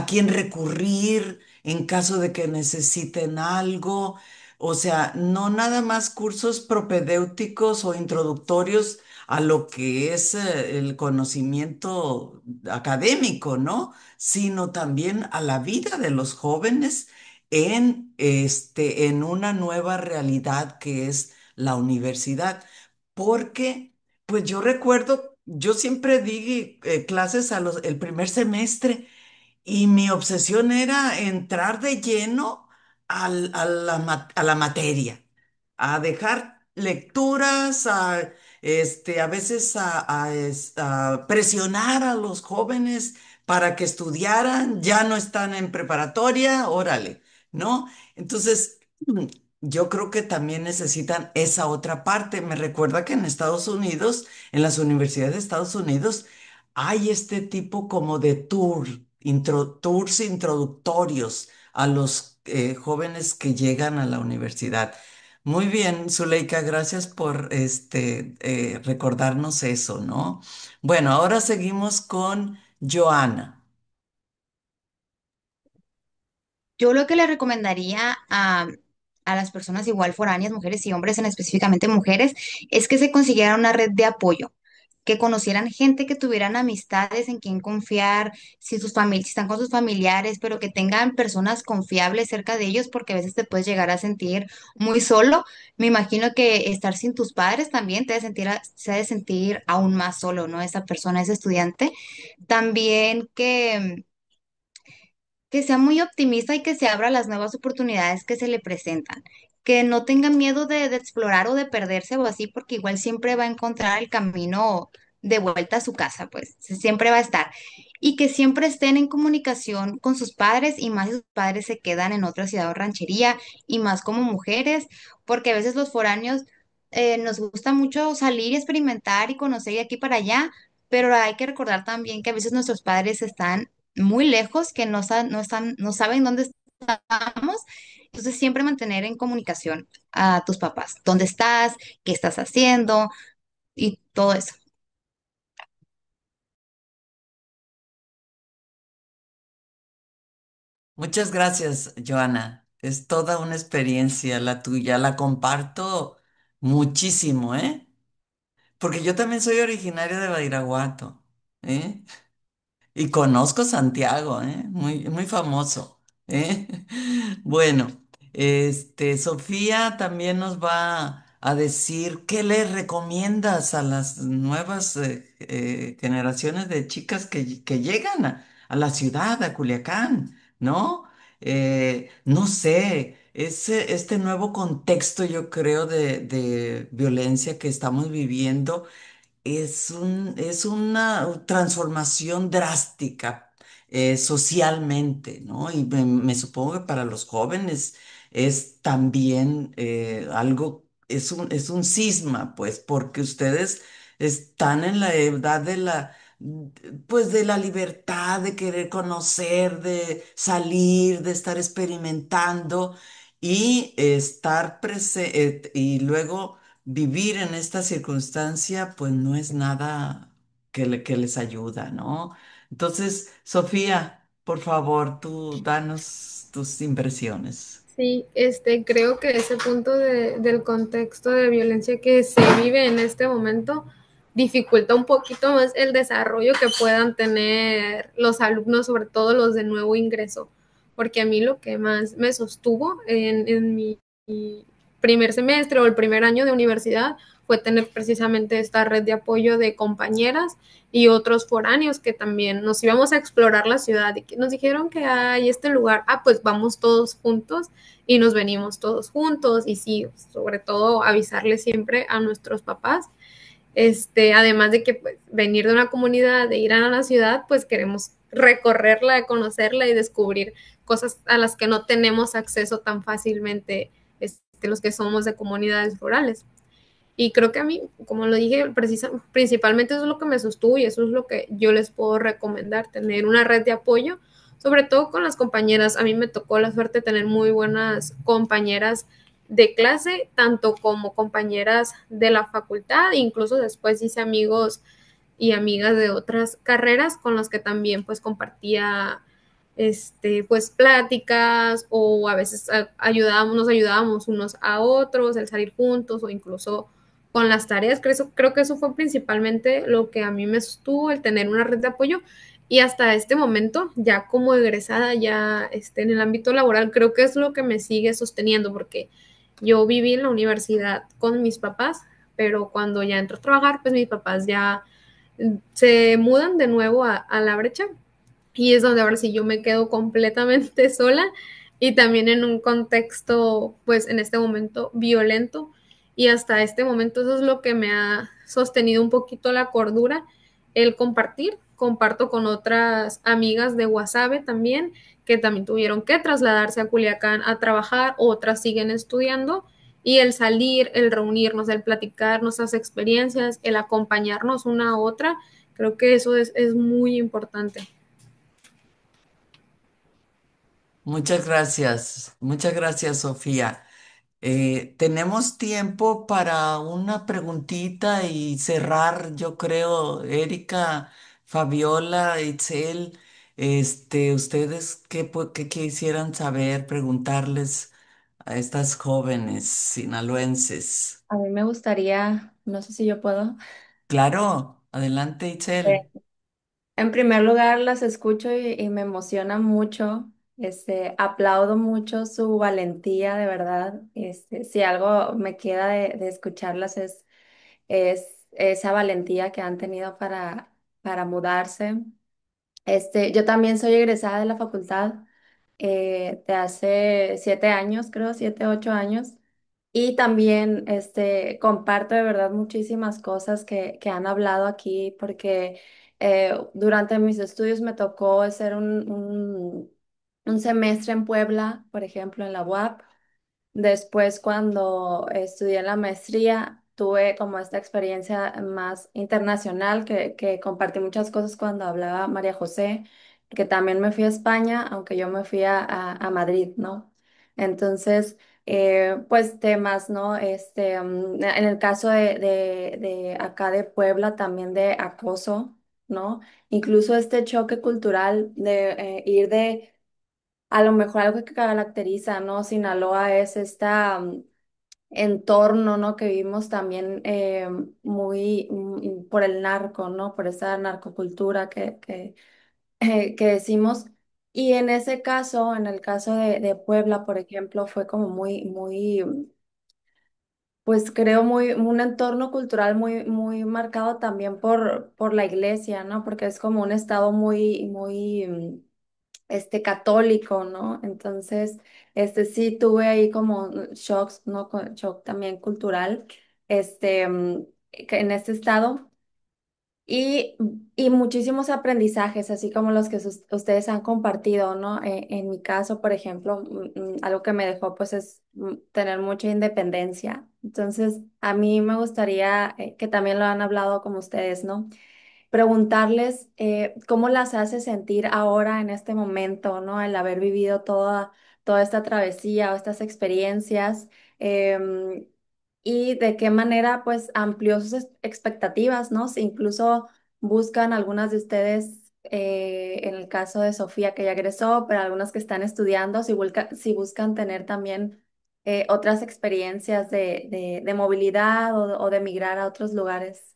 quién recurrir en caso de que necesiten algo. O sea, no nada más cursos propedéuticos o introductorios a lo que es el conocimiento académico, ¿no? Sino también a la vida de los jóvenes en una nueva realidad que es la universidad. Porque, pues yo recuerdo, yo siempre di clases el primer semestre. Y mi obsesión era entrar de lleno a la materia, a dejar lecturas, a veces a presionar a los jóvenes para que estudiaran, ya no están en preparatoria, órale, ¿no? Entonces, yo creo que también necesitan esa otra parte. Me recuerda que en Estados Unidos, en las universidades de Estados Unidos, hay este tipo como de tours introductorios a los jóvenes que llegan a la universidad. Muy bien, Zuleika, gracias por recordarnos eso, ¿no? Bueno, ahora seguimos con Joana. Yo lo que le recomendaría a las personas igual foráneas, mujeres y hombres, en específicamente mujeres, es que se consiguieran una red de apoyo, que conocieran gente, que tuvieran amistades en quien confiar, si están con sus familiares, pero que tengan personas confiables cerca de ellos, porque a veces te puedes llegar a sentir muy solo. Me imagino que estar sin tus padres también te ha de sentir, se ha de sentir aún más solo, ¿no? Esa persona, ese estudiante. También que sea muy optimista y que se abra a las nuevas oportunidades que se le presentan, que no tenga miedo de explorar o de perderse o así, porque igual siempre va a encontrar el camino de vuelta a su casa, pues siempre va a estar. Y que siempre estén en comunicación con sus padres y más si sus padres se quedan en otra ciudad o ranchería y más como mujeres, porque a veces los foráneos nos gusta mucho salir y experimentar y conocer de aquí para allá, pero hay que recordar también que a veces nuestros padres están muy lejos, que no saben dónde estamos. Entonces, siempre mantener en comunicación a tus papás. ¿Dónde estás? ¿Qué estás haciendo? Y todo eso. Muchas gracias, Joana. Es toda una experiencia la tuya. La comparto muchísimo, ¿eh? Porque yo también soy originaria de Badiraguato, ¿eh? Y conozco Santiago, ¿eh? Muy, muy famoso, ¿eh? Bueno, Sofía también nos va a decir qué le recomiendas a las nuevas generaciones de chicas que llegan a la ciudad, a Culiacán, ¿no? No sé, este nuevo contexto, yo creo, de violencia que estamos viviendo es una transformación drástica socialmente, ¿no? Y me supongo que para los jóvenes es también algo, es un cisma, pues, porque ustedes están en la edad pues, de la libertad, de querer conocer, de salir, de estar experimentando y estar presente, y luego vivir en esta circunstancia, pues no es nada que les ayuda, ¿no? Entonces, Sofía, por favor, tú danos tus impresiones. Sí, creo que ese punto del contexto de violencia que se vive en este momento dificulta un poquito más el desarrollo que puedan tener los alumnos, sobre todo los de nuevo ingreso, porque a mí lo que más me sostuvo en mi primer semestre o el primer año de universidad fue tener precisamente esta red de apoyo de compañeras y otros foráneos que también nos íbamos a explorar la ciudad y que nos dijeron que hay este lugar, pues vamos todos juntos y nos venimos todos juntos y sí, sobre todo avisarle siempre a nuestros papás. Además de que pues, venir de una comunidad, de ir a la ciudad, pues queremos recorrerla, conocerla y descubrir cosas a las que no tenemos acceso tan fácilmente los que somos de comunidades rurales. Y creo que a mí, como lo dije, principalmente eso es lo que me sostuvo y eso es lo que yo les puedo recomendar, tener una red de apoyo, sobre todo con las compañeras. A mí me tocó la suerte de tener muy buenas compañeras de clase, tanto como compañeras de la facultad, incluso después hice amigos y amigas de otras carreras con las que también pues compartía pues pláticas o a veces nos ayudábamos unos a otros, el salir juntos o incluso con las tareas. Creo que eso fue principalmente lo que a mí me sostuvo, el tener una red de apoyo y hasta este momento, ya como egresada, ya en el ámbito laboral, creo que es lo que me sigue sosteniendo porque yo viví en la universidad con mis papás, pero cuando ya entro a trabajar, pues mis papás ya se mudan de nuevo a la brecha y es donde ahora sí yo me quedo completamente sola y también en un contexto, pues en este momento violento. y hasta este momento eso es lo que me ha sostenido un poquito la cordura, el compartir. Comparto con otras amigas de Guasave también, que también tuvieron que trasladarse a Culiacán a trabajar, otras siguen estudiando, y el salir, el reunirnos, el platicar nuestras experiencias, el acompañarnos una a otra, creo que eso es muy importante. Muchas gracias, Sofía. Tenemos tiempo para una preguntita y cerrar, yo creo, Erika, Fabiola, Itzel, ustedes qué quisieran saber, preguntarles a estas jóvenes sinaloenses. A mí me gustaría, no sé si yo puedo. Claro, adelante, Itzel. eh, En primer lugar, las escucho y me emociona mucho. Aplaudo mucho su valentía, de verdad. Si algo me queda de escucharlas es esa valentía que han tenido para mudarse. Yo también soy egresada de la facultad de hace 7 años, creo, 7, 8 años. Y también comparto de verdad muchísimas cosas que han hablado aquí, porque durante mis estudios me tocó hacer un semestre en Puebla, por ejemplo, en la UAP. Después, cuando estudié la maestría, tuve como esta experiencia más internacional que compartí muchas cosas cuando hablaba María José, que también me fui a España, aunque yo me fui a Madrid, ¿no? Entonces, pues temas, ¿no? En el caso de acá de Puebla, también de acoso, ¿no? Incluso este choque cultural de ir de a lo mejor algo que caracteriza, ¿no? Sinaloa es esta entorno, ¿no? Que vivimos también muy por el narco, ¿no? Por esa narcocultura que decimos. Y en ese caso, en el caso de Puebla, por ejemplo, fue como pues creo un entorno cultural muy marcado también por la iglesia, ¿no? Porque es como un estado muy católico, ¿no? Entonces, sí tuve ahí como shocks, ¿no? Shock también cultural, que en este estado. Y, y muchísimos aprendizajes, así como los que ustedes han compartido, ¿no? En mi caso, por ejemplo, algo que me dejó, pues, es tener mucha independencia. Entonces, a mí me gustaría, que también lo han hablado como ustedes, ¿no? Preguntarles cómo las hace sentir ahora en este momento, ¿no? El haber vivido toda esta travesía o estas experiencias, em, y de qué manera pues amplió sus expectativas, ¿no? Si incluso buscan algunas de ustedes, en el caso de Sofía que ya egresó, pero algunas que están estudiando, si buscan tener también otras experiencias de movilidad o de migrar a otros lugares.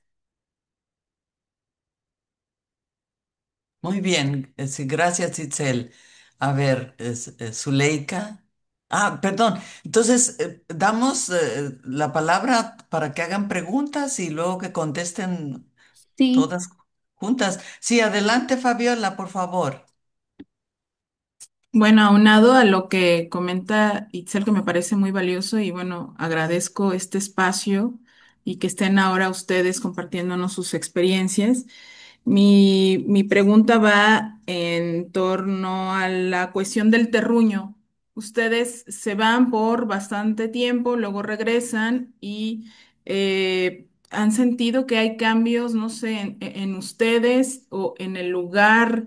Muy bien, sí, gracias, Itzel. A ver, Zuleika. Ah, perdón. Entonces, damos la palabra para que hagan preguntas y luego que contesten Sí. todas juntas. Sí, adelante, Fabiola, por favor. Bueno, aunado a lo que comenta Itzel, que me parece muy valioso, y bueno, agradezco este espacio y que estén ahora ustedes compartiéndonos sus experiencias. Mi pregunta va en torno a la cuestión del terruño. Ustedes se van por bastante tiempo, luego regresan y han sentido que hay cambios, no sé, en ustedes o en el lugar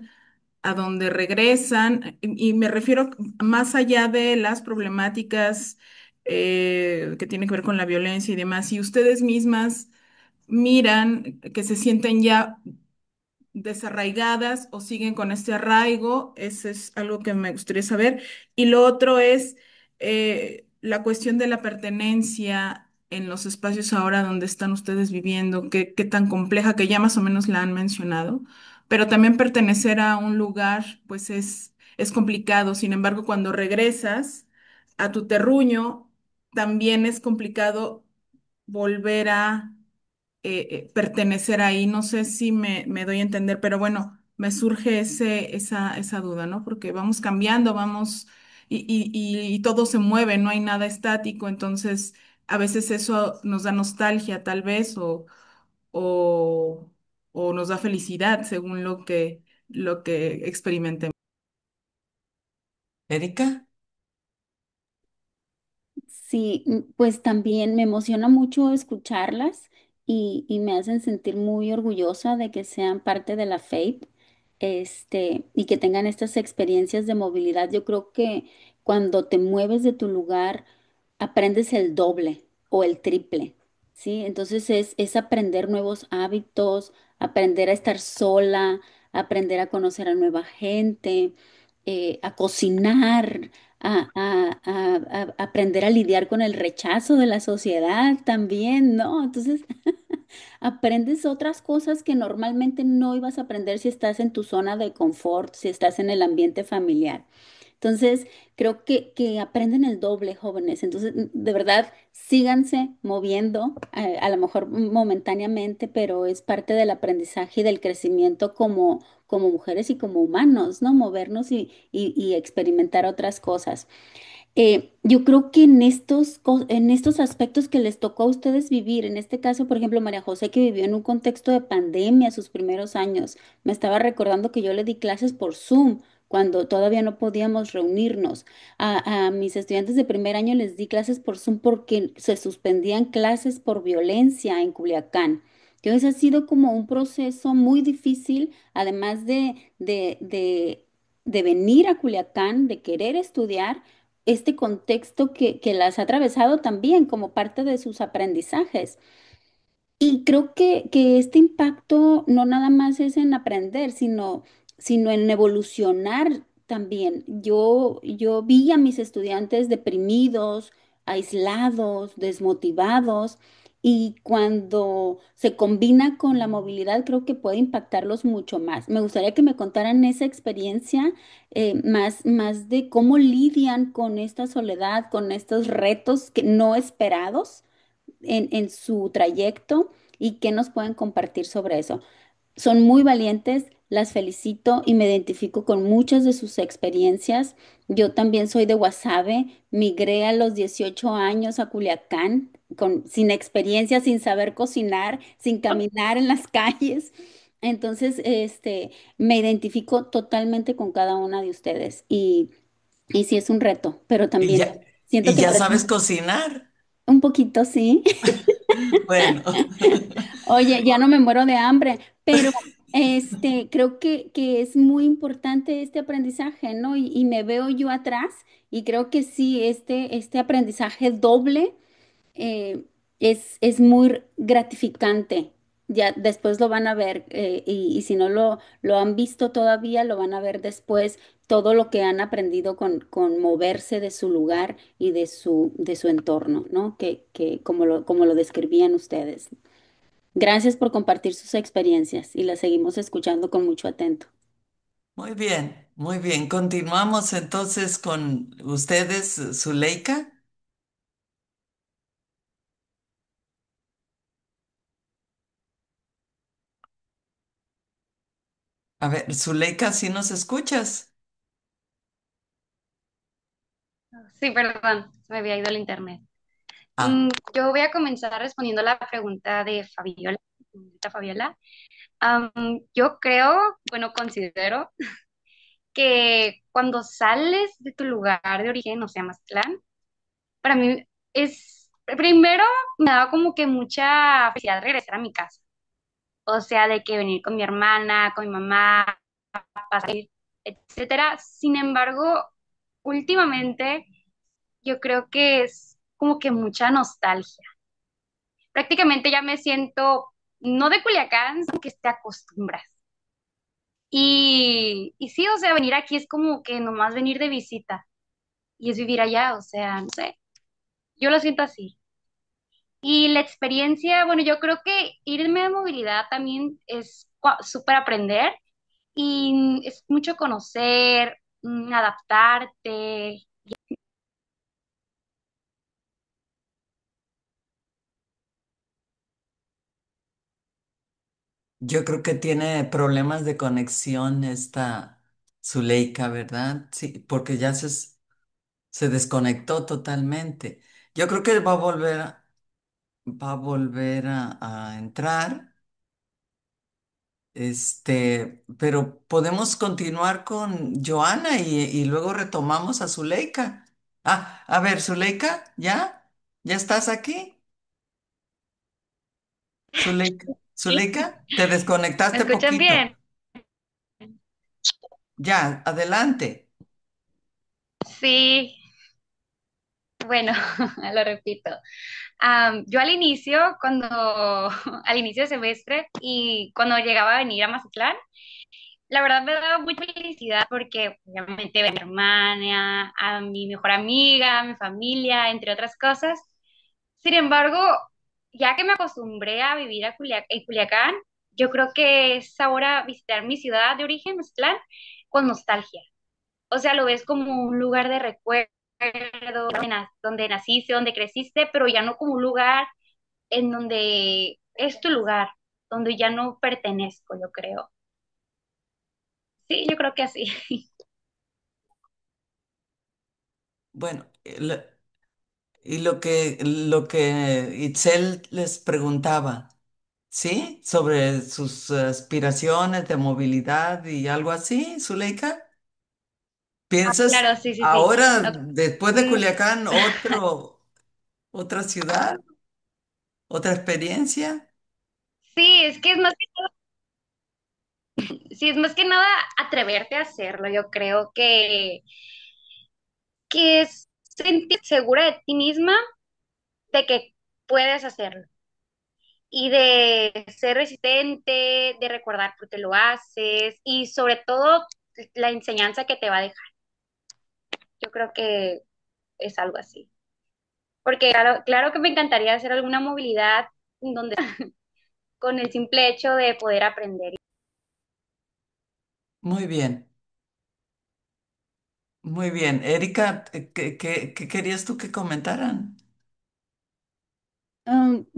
a donde regresan, y me refiero más allá de las problemáticas que tienen que ver con la violencia y demás, si ustedes mismas miran que se sienten ya desarraigadas o siguen con este arraigo, eso es algo que me gustaría saber. Y lo otro es la cuestión de la pertenencia en los espacios ahora donde están ustedes viviendo, qué tan compleja, que ya más o menos la han mencionado, pero también pertenecer a un lugar, pues es complicado. Sin embargo, cuando regresas a tu terruño, también es complicado volver a pertenecer ahí. No sé si me doy a entender, pero bueno, me surge esa duda, ¿no? Porque vamos cambiando, vamos y todo se mueve, no hay nada estático, entonces a veces eso nos da nostalgia tal vez o, o nos da felicidad según lo que experimentemos. Erika, Sí, pues también me emociona mucho escucharlas y me hacen sentir muy orgullosa de que sean parte de la FAPE, y que tengan estas experiencias de movilidad. Yo creo que cuando te mueves de tu lugar, aprendes el doble o el triple, ¿sí? Entonces es aprender nuevos hábitos, aprender a estar sola, aprender a conocer a nueva gente, a cocinar, a aprender a lidiar con el rechazo de la sociedad también, ¿no? Entonces, aprendes otras cosas que normalmente no ibas a aprender si estás en tu zona de confort, si estás en el ambiente familiar. Entonces, creo que aprenden el doble, jóvenes. Entonces, de verdad, síganse moviendo, a lo mejor momentáneamente, pero es parte del aprendizaje y del crecimiento como mujeres y como humanos, ¿no? Movernos y experimentar otras cosas. Yo creo que en estos aspectos que les tocó a ustedes vivir, en este caso, por ejemplo, María José, que vivió en un contexto de pandemia sus primeros años, me estaba recordando que yo le di clases por Zoom cuando todavía no podíamos reunirnos. A mis estudiantes de primer año les di clases por Zoom porque se suspendían clases por violencia en Culiacán. Entonces ha sido como un proceso muy difícil, además de venir a Culiacán, de querer estudiar este contexto que las ha atravesado también como parte de sus aprendizajes. Y creo que este impacto no nada más es en aprender, sino en evolucionar también. Yo vi a mis estudiantes deprimidos, aislados, desmotivados, y cuando se combina con la movilidad, creo que puede impactarlos mucho más. Me gustaría que me contaran esa experiencia, más de cómo lidian con esta soledad, con estos retos que no esperados en su trayecto y qué nos pueden compartir sobre eso. Son muy valientes, las felicito y me identifico con muchas de sus experiencias. Yo también soy de Guasave, migré a los 18 años a Culiacán, sin experiencia, sin saber cocinar, sin caminar en las calles. Entonces, me identifico totalmente con cada una de ustedes y sí es un reto, pero y también ya, siento y que ya sabes aprendí cocinar. un poquito, sí. Bueno, Oye, ya no me muero de hambre, pero creo que es muy importante este aprendizaje, ¿no? Y me veo yo atrás y creo que sí, este aprendizaje doble eh, es muy gratificante. Ya después lo van a ver, y si no lo han visto todavía, lo van a ver después, todo lo que han aprendido con moverse de su lugar y de su entorno, ¿no? Que como lo describían ustedes. Gracias por compartir sus experiencias y las seguimos escuchando con mucho atento. muy bien, muy bien. Continuamos entonces con ustedes, Zuleika. A ver, Zuleika, ¿sí nos escuchas? Sí, perdón, se me había ido el internet. Ah, Yo voy a comenzar respondiendo la pregunta de Fabiola. Señorita Fabiola. Am, yo creo, bueno, considero que cuando sales de tu lugar de origen, o sea, Mazatlán, para mí primero me daba como que mucha felicidad regresar a mi casa. O sea, de que venir con mi hermana, con mi mamá, pasar, etcétera. Sin embargo, últimamente yo creo que es como que mucha nostalgia. Prácticamente ya me siento, no de Culiacán, sino que te acostumbras. Y sí, o sea, venir aquí es como que nomás venir de visita y es vivir allá, o sea, no sé, yo lo siento así. Y la experiencia, bueno, yo creo que irme de movilidad también es súper aprender y es mucho conocer, adaptarte. yo creo que tiene problemas de conexión esta Zuleika, ¿verdad? Sí, porque se desconectó totalmente. Yo creo que va a volver a entrar. Pero podemos continuar con Joana y luego retomamos a Zuleika. Ah, a ver, Zuleika, ¿ya? ¿Ya estás aquí? Zuleika, ¿Sí? Zuleika, te ¿Me desconectaste escuchan poquito. bien? Ya, adelante. Sí, bueno, lo repito. Yo al inicio, al inicio de semestre y cuando llegaba a venir a Mazatlán, la verdad me daba mucha felicidad porque obviamente ve a mi hermana, a mi mejor amiga, a mi familia, entre otras cosas. Sin embargo, ya que me acostumbré a vivir en Culiacán, yo creo que es ahora visitar mi ciudad de origen, Mazatlán, con nostalgia. O sea, lo ves como un lugar de recuerdo, donde naciste, donde creciste, pero ya no como un lugar en donde es tu lugar, donde ya no pertenezco, yo creo. Sí, yo creo que así. Bueno, y lo que Itzel les preguntaba, ¿sí? Sobre sus aspiraciones de movilidad y algo así, Zuleika. ¿Piensas Claro, sí, sí, sí. ahora, No, después de mm, Culiacán, otra ciudad, otra experiencia? sí, es que sí, es más que nada atreverte a hacerlo. Yo creo que es sentir segura de ti misma de que puedes hacerlo y de ser resistente, de recordar por qué lo haces y sobre todo la enseñanza que te va a dejar. Yo creo que es algo así. Porque claro, claro que me encantaría hacer alguna movilidad donde con el simple hecho de poder aprender. Muy bien, muy bien. Erika, ¿qué querías tú que comentaran?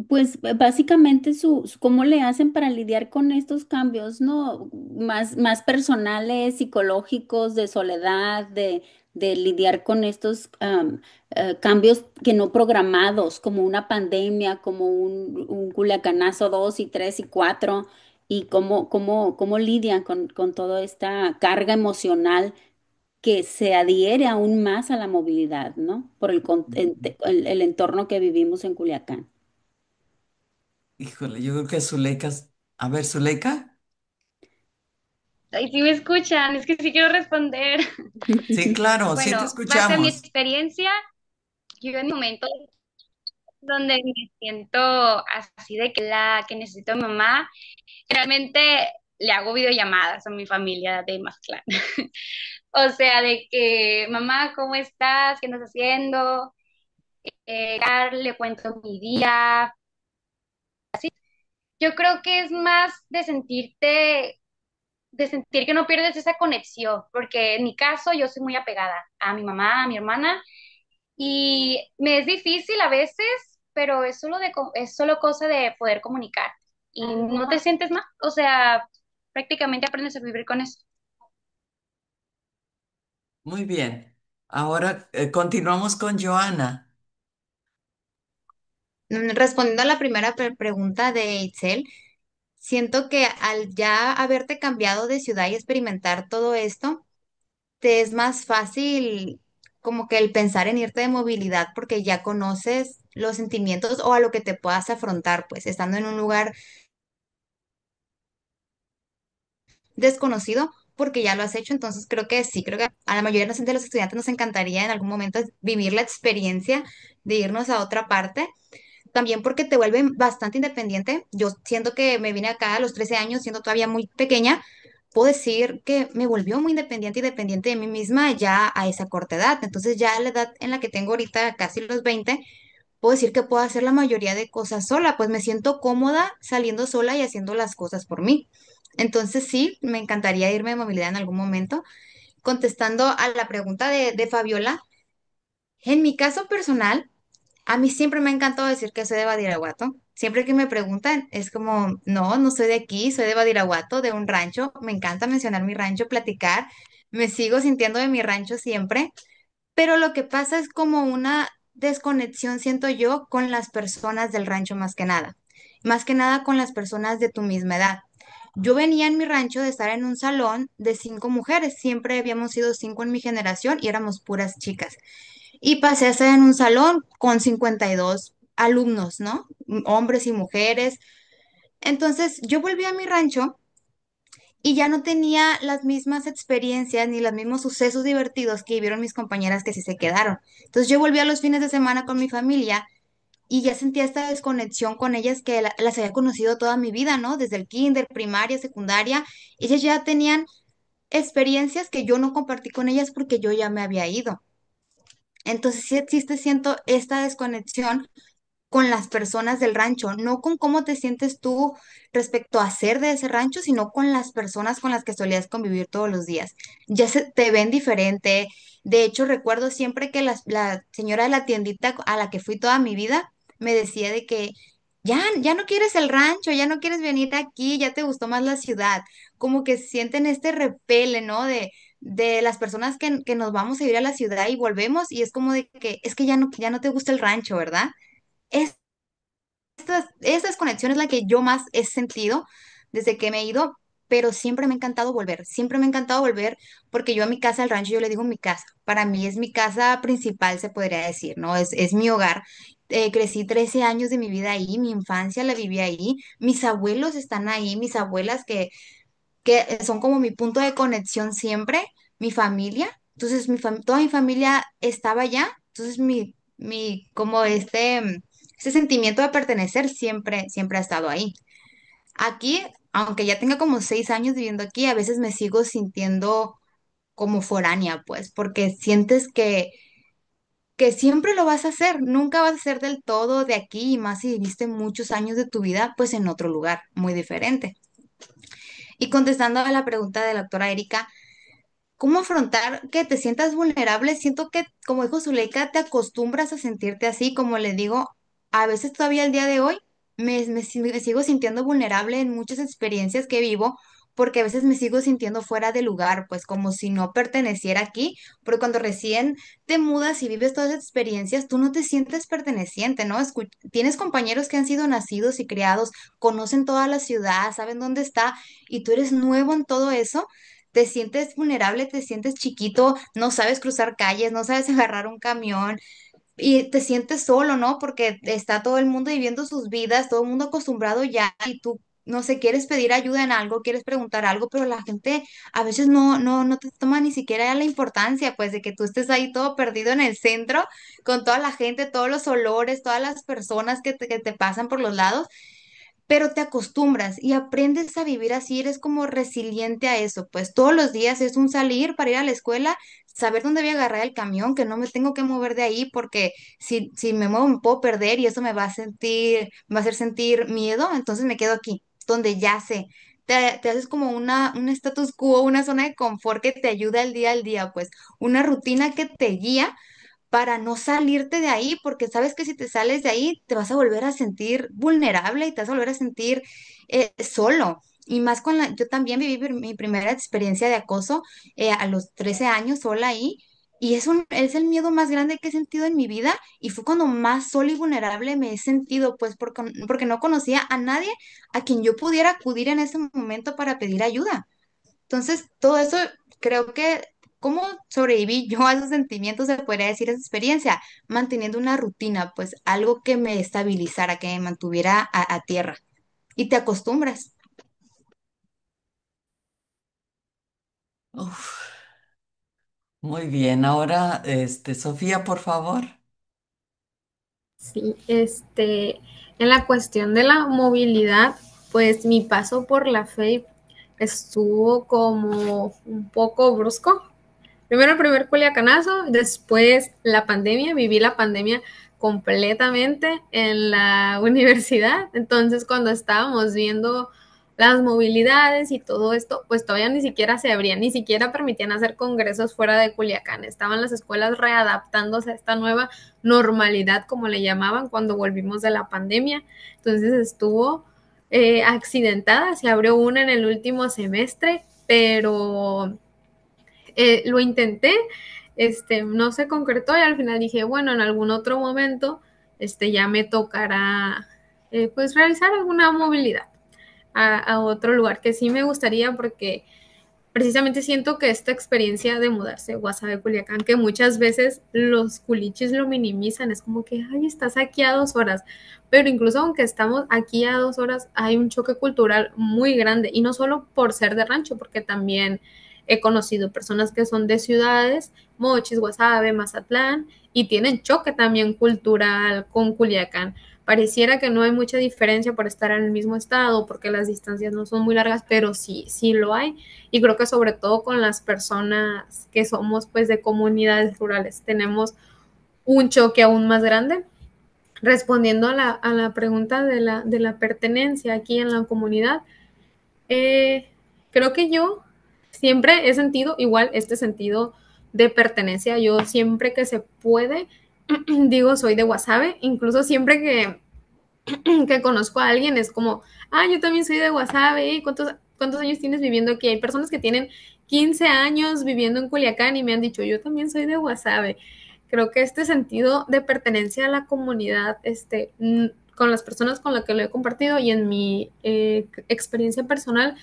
Pues básicamente cómo le hacen para lidiar con estos cambios, ¿no? Más personales, psicológicos, de soledad, de lidiar con estos cambios que no programados, como una pandemia, como un Culiacanazo 2 y 3 y 4 y cómo lidian con toda esta carga emocional que se adhiere aún más a la movilidad, ¿no? Por el entorno que vivimos en Culiacán. Híjole, yo creo que Zuleika, a ver, Zuleika. Ay, si me escuchan, es que sí quiero responder. Sí, claro, sí te Bueno, base a mi escuchamos. experiencia, yo en momentos donde me siento así de que necesito a mi mamá, realmente le hago videollamadas a mi familia de Mazatlán. O sea, de que, mamá, ¿cómo estás? ¿Qué estás haciendo? Le cuento mi día. Yo creo que es más de sentir que no pierdes esa conexión, porque en mi caso yo soy muy apegada a mi mamá, a mi hermana, y me es difícil a veces, pero es solo cosa de poder comunicar y no te sientes mal, o sea, prácticamente aprendes a vivir con eso. Muy bien. Ahora continuamos con Joana. Respondiendo a la primera pregunta de Itzel, siento que al ya haberte cambiado de ciudad y experimentar todo esto, te es más fácil como que el pensar en irte de movilidad porque ya conoces los sentimientos o a lo que te puedas afrontar, pues estando en un lugar desconocido porque ya lo has hecho, entonces creo que sí, creo que a la mayoría de los estudiantes nos encantaría en algún momento vivir la experiencia de irnos a otra parte. También porque te vuelven bastante independiente. Yo siento que me vine acá a los 13 años, siendo todavía muy pequeña. Puedo decir que me volvió muy independiente y dependiente de mí misma ya a esa corta edad. Entonces ya a la edad en la que tengo ahorita, casi los 20, puedo decir que puedo hacer la mayoría de cosas sola, pues me siento cómoda saliendo sola y haciendo las cosas por mí. Entonces sí, me encantaría irme de movilidad en algún momento. Contestando a la pregunta de Fabiola, en mi caso personal, a mí siempre me ha encantado decir que soy de Badiraguato. Siempre que me preguntan, es como, no, no soy de aquí, soy de Badiraguato, de un rancho. Me encanta mencionar mi rancho, platicar. Me sigo sintiendo de mi rancho siempre. Pero lo que pasa es como una desconexión, siento yo, con las personas del rancho más que nada con las personas de tu misma edad. Yo venía en mi rancho de estar en un salón de 5 mujeres, siempre habíamos sido 5 en mi generación y éramos puras chicas. Y pasé a estar en un salón con 52 alumnos, ¿no? Hombres y mujeres. Entonces yo volví a mi rancho y ya no tenía las mismas experiencias ni los mismos sucesos divertidos que vivieron mis compañeras que sí se quedaron. Entonces yo volví a los fines de semana con mi familia y ya sentía esta desconexión con ellas que las había conocido toda mi vida, ¿no? Desde el kinder, primaria, secundaria. Ellas ya tenían experiencias que yo no compartí con ellas porque yo ya me había ido. Entonces sí existe, siento, esta desconexión con las personas del rancho, no con cómo te sientes tú respecto a ser de ese rancho, sino con las personas con las que solías convivir todos los días. Ya se te ven diferente. De hecho, recuerdo siempre que la señora de la tiendita a la que fui toda mi vida me decía de que ya no quieres el rancho, ya no quieres venir aquí, ya te gustó más la ciudad. Como que sienten este repele, ¿no? De las personas que nos vamos a ir a la ciudad y volvemos y es como de que es que ya no te gusta el rancho, ¿verdad? Esa desconexión es la que yo más he sentido desde que me he ido, pero siempre me ha encantado volver, siempre me ha encantado volver porque yo a mi casa, al rancho, yo le digo mi casa. Para mí es mi casa principal, se podría decir, ¿no? Es mi hogar. Crecí 13 años de mi vida ahí, mi infancia la viví ahí, mis abuelos están ahí, mis abuelas que son como mi punto de conexión siempre, mi familia. Entonces, toda mi familia estaba allá. Entonces, como ese sentimiento de pertenecer siempre ha estado ahí. Aquí, aunque ya tenga como 6 años viviendo aquí, a veces me sigo sintiendo como foránea, pues, porque sientes que siempre lo vas a hacer, nunca vas a ser del todo de aquí, y más si viviste muchos años de tu vida, pues en otro lugar muy diferente. Y contestando a la pregunta de la doctora Erika, ¿cómo afrontar que te sientas vulnerable? Siento que, como dijo Zuleika, te acostumbras a sentirte así, como le digo, a veces todavía el día de hoy me sigo sintiendo vulnerable en muchas experiencias que vivo, porque a veces me sigo sintiendo fuera de lugar, pues como si no perteneciera aquí, porque cuando recién te mudas y vives todas esas experiencias, tú no te sientes perteneciente, ¿no? Tienes compañeros que han sido nacidos y criados, conocen toda la ciudad, saben dónde está, y tú eres nuevo en todo eso, te sientes vulnerable, te sientes chiquito, no sabes cruzar calles, no sabes agarrar un camión y te sientes solo, ¿no? Porque está todo el mundo viviendo sus vidas, todo el mundo acostumbrado ya y tú, no sé, quieres pedir ayuda en algo, quieres preguntar algo, pero la gente a veces no te toma ni siquiera la importancia, pues, de que tú estés ahí todo perdido en el centro con toda la gente, todos los olores, todas las personas que te pasan por los lados, pero te acostumbras y aprendes a vivir así, eres como resiliente a eso, pues todos los días es un salir para ir a la escuela, saber dónde voy a agarrar el camión, que no me tengo que mover de ahí porque si me muevo me puedo perder y eso me va a hacer sentir miedo, entonces me quedo aquí, donde ya sé. Te haces como un status quo, una zona de confort que te ayuda al día, pues una rutina que te guía para no salirte de ahí, porque sabes que si te sales de ahí te vas a volver a sentir vulnerable y te vas a volver a sentir solo. Y más yo también viví mi primera experiencia de acoso a los 13 años sola ahí. Y es el miedo más grande que he sentido en mi vida y fue cuando más sola y vulnerable me he sentido, pues porque no conocía a nadie a quien yo pudiera acudir en ese momento para pedir ayuda. Entonces, todo eso creo que, ¿cómo sobreviví yo a esos sentimientos? Se podría decir esa experiencia, manteniendo una rutina, pues algo que me estabilizara, que me mantuviera a tierra. Y te acostumbras. Uf, muy bien. Ahora, Sofía, por favor. Sí, en la cuestión de la movilidad, pues mi paso por la FEIP estuvo como un poco brusco. Primero el primer culiacanazo, después la pandemia, viví la pandemia completamente en la universidad. Entonces, cuando estábamos viendo las movilidades y todo esto, pues todavía ni siquiera se abrían, ni siquiera permitían hacer congresos fuera de Culiacán. Estaban las escuelas readaptándose a esta nueva normalidad, como le llamaban, cuando volvimos de la pandemia. Entonces estuvo accidentada, se abrió una en el último semestre, pero lo intenté. no se concretó y al final dije, bueno, en algún otro momento, ya me tocará, pues realizar alguna movilidad a otro lugar que sí me gustaría porque precisamente siento que esta experiencia de mudarse a Guasave, Culiacán, que muchas veces los culichis lo minimizan, es como que, ay, estás aquí a 2 horas, pero incluso aunque estamos aquí a 2 horas, hay un choque cultural muy grande, y no solo por ser de rancho, porque también he conocido personas que son de ciudades, Mochis, Guasave, Mazatlán, y tienen choque también cultural con Culiacán. Pareciera que no hay mucha diferencia por estar en el mismo estado, porque las distancias no son muy largas, pero sí, sí lo hay. Y creo que sobre todo con las personas que somos pues de comunidades rurales tenemos un choque aún más grande. Respondiendo a la pregunta de la pertenencia aquí en la comunidad, creo que yo siempre he sentido igual este sentido de pertenencia. Yo siempre que se puede, digo, soy de Guasave, incluso siempre que conozco a alguien es como, ah, yo también soy de Guasave, ¿eh? ¿Cuántos años tienes viviendo aquí? Hay personas que tienen 15 años viviendo en Culiacán y me han dicho, yo también soy de Guasave. Creo que este sentido de pertenencia a la comunidad, con las personas con las que lo he compartido y en mi experiencia personal,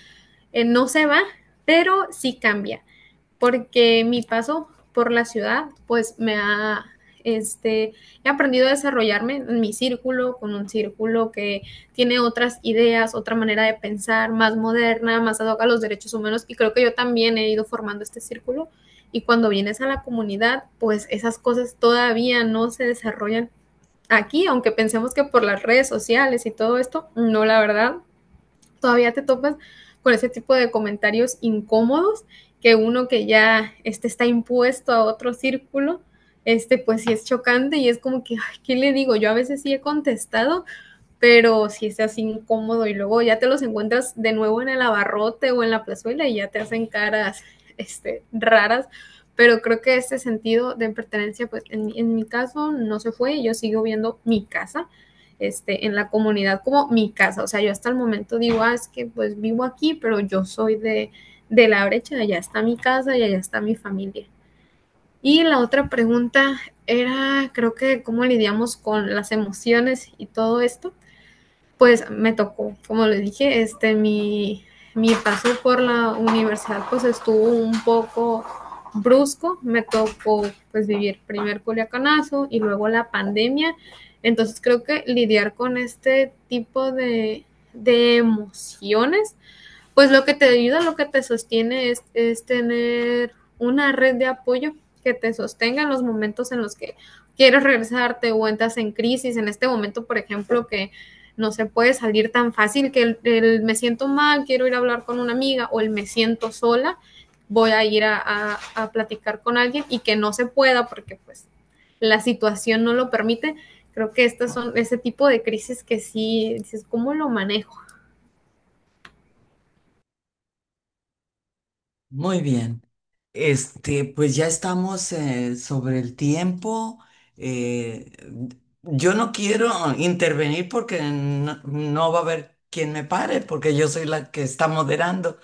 no se va, pero sí cambia porque mi paso por la ciudad, pues he aprendido a desarrollarme en mi círculo, con un círculo que tiene otras ideas, otra manera de pensar, más moderna, más ad hoc a los derechos humanos, y creo que yo también he ido formando este círculo, y cuando vienes a la comunidad, pues esas cosas todavía no se desarrollan aquí, aunque pensemos que por las redes sociales y todo esto, no, la verdad, todavía te topas con ese tipo de comentarios incómodos que uno que ya está impuesto a otro círculo, pues sí es chocante y es como que, ay, ¿qué le digo? Yo a veces sí he contestado, pero sí es así incómodo y luego ya te los encuentras de nuevo en el abarrote o en la plazuela y ya te hacen caras, raras, pero creo que ese sentido de pertenencia, pues en mi caso no se fue, yo sigo viendo mi casa, en la comunidad como mi casa. O sea, yo hasta el momento digo, ah, es que pues vivo aquí, pero yo soy de la brecha, allá está mi casa y allá está mi familia. Y la otra pregunta era, creo que cómo lidiamos con las emociones y todo esto. Pues me tocó, como le dije, mi paso por la universidad pues estuvo un poco brusco, me tocó pues vivir primer culiacanazo y luego la pandemia, entonces creo que lidiar con este tipo de emociones, pues lo que te ayuda, lo que te sostiene es tener una red de apoyo que te sostenga en los momentos en los que quieres regresarte o entras en crisis. En este momento, por ejemplo, que no se puede salir tan fácil, que me siento mal, quiero ir a hablar con una amiga o el me siento sola, voy a ir a platicar con alguien y que no se pueda porque pues la situación no lo permite. Creo que estas son ese tipo de crisis que sí dices, ¿cómo lo manejo? Muy bien. Pues ya estamos sobre el tiempo. Eh, yo no quiero intervenir porque no va a haber quien me pare, porque yo soy la que está moderando.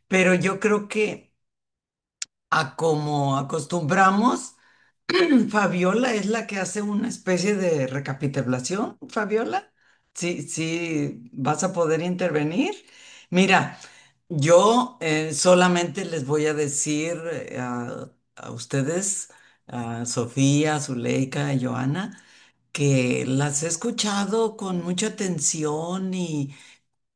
Pero yo creo que a como acostumbramos, Fabiola es la que hace una especie de recapitulación. Fabiola, sí, sí, vas a poder intervenir. Mira, yo solamente les voy a decir a ustedes, a Sofía, a Zuleika, a Joana, que las he escuchado con mucha atención y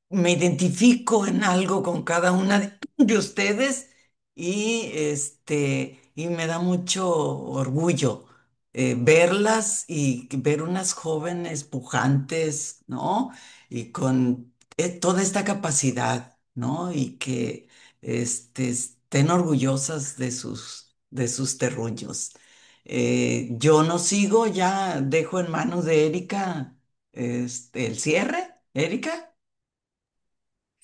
me identifico en algo con cada una de ustedes y me da mucho orgullo verlas y ver unas jóvenes pujantes, ¿no? Y con toda esta capacidad, ¿no? Y que estén orgullosas de sus terruños. Yo no sigo, ya dejo en manos de Erika el cierre. Erika.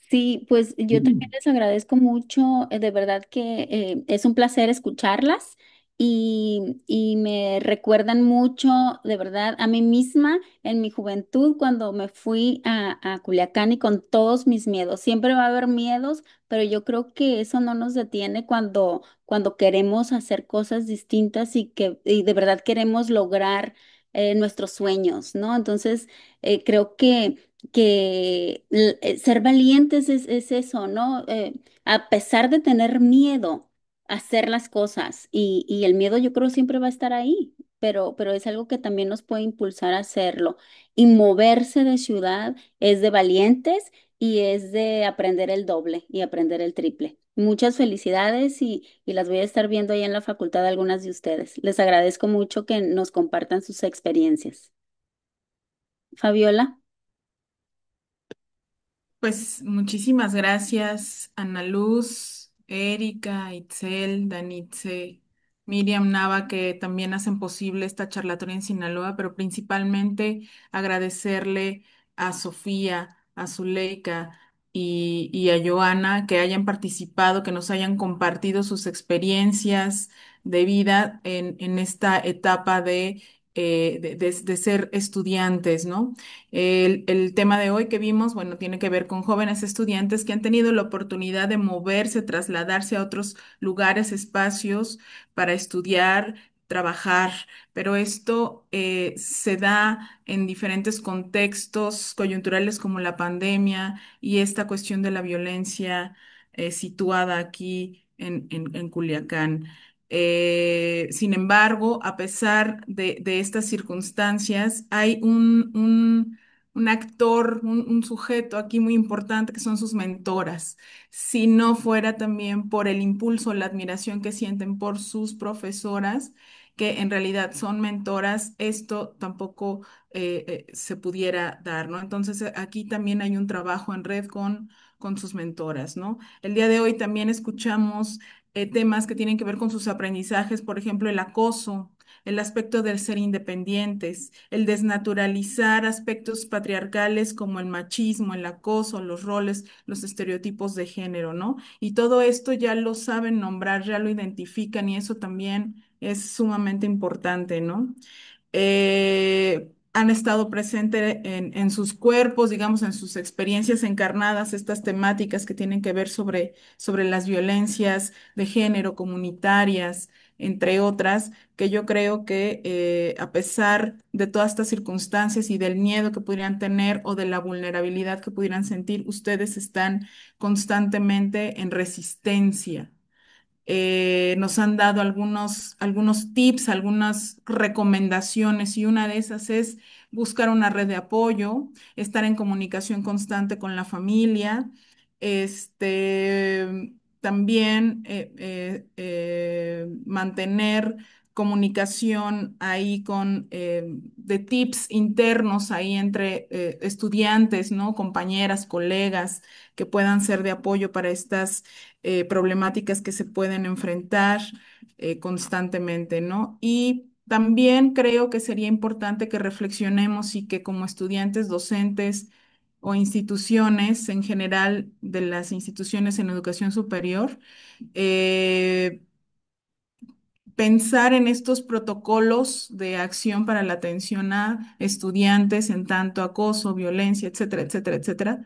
Sí, pues yo también les agradezco mucho, de verdad que es un placer escucharlas y me recuerdan mucho, de verdad, a mí misma en mi juventud cuando me fui a Culiacán y con todos mis miedos. Siempre va a haber miedos, pero yo creo que eso no nos detiene cuando queremos hacer cosas distintas y de verdad queremos lograr nuestros sueños, ¿no? Entonces, creo que ser valientes es eso, ¿no? A pesar de tener miedo hacer las cosas y el miedo yo creo siempre va a estar ahí, pero es algo que también nos puede impulsar a hacerlo. Y moverse de ciudad es de valientes y es de aprender el doble y aprender el triple. Muchas felicidades y las voy a estar viendo ahí en la facultad de algunas de ustedes. Les agradezco mucho que nos compartan sus experiencias. Fabiola. Pues muchísimas gracias, Ana Luz, Erika, Itzel, Danitze, Miriam Nava, que también hacen posible esta charlatoria en Sinaloa, pero principalmente agradecerle a Sofía, a Zuleika y a Joana que hayan participado, que nos hayan compartido sus experiencias de vida en esta etapa de ser estudiantes, ¿no? El tema de hoy que vimos, bueno, tiene que ver con jóvenes estudiantes que han tenido la oportunidad de moverse, trasladarse a otros lugares, espacios para estudiar, trabajar, pero esto se da en diferentes contextos coyunturales como la pandemia y esta cuestión de la violencia situada aquí en Culiacán. Sin embargo, a pesar de estas circunstancias, hay un actor, un sujeto aquí muy importante que son sus mentoras. Si no fuera también por el impulso, la admiración que sienten por sus profesoras, que en realidad son mentoras, esto tampoco se pudiera dar, ¿no? Entonces, aquí también hay un trabajo en red con sus mentoras, ¿no? El día de hoy también escuchamos temas que tienen que ver con sus aprendizajes, por ejemplo, el acoso, el aspecto del ser independientes, el desnaturalizar aspectos patriarcales como el machismo, el acoso, los roles, los estereotipos de género, ¿no? Y todo esto ya lo saben nombrar, ya lo identifican y eso también es sumamente importante, ¿no? Han estado presentes en sus cuerpos, digamos, en sus experiencias encarnadas, estas temáticas que tienen que ver sobre las violencias de género comunitarias, entre otras, que yo creo que a pesar de todas estas circunstancias y del miedo que pudieran tener o de la vulnerabilidad que pudieran sentir, ustedes están constantemente en resistencia. Nos han dado algunos tips, algunas recomendaciones y una de esas es buscar una red de apoyo, estar en comunicación constante con la familia, también mantener comunicación ahí de tips internos ahí entre estudiantes, ¿no? Compañeras, colegas que puedan ser de apoyo para estas problemáticas que se pueden enfrentar constantemente, ¿no? Y también creo que sería importante que reflexionemos y que como estudiantes, docentes o instituciones en general de las instituciones en educación superior, eh, pensar en estos protocolos de acción para la atención a estudiantes en tanto acoso, violencia, etcétera, etcétera, etcétera,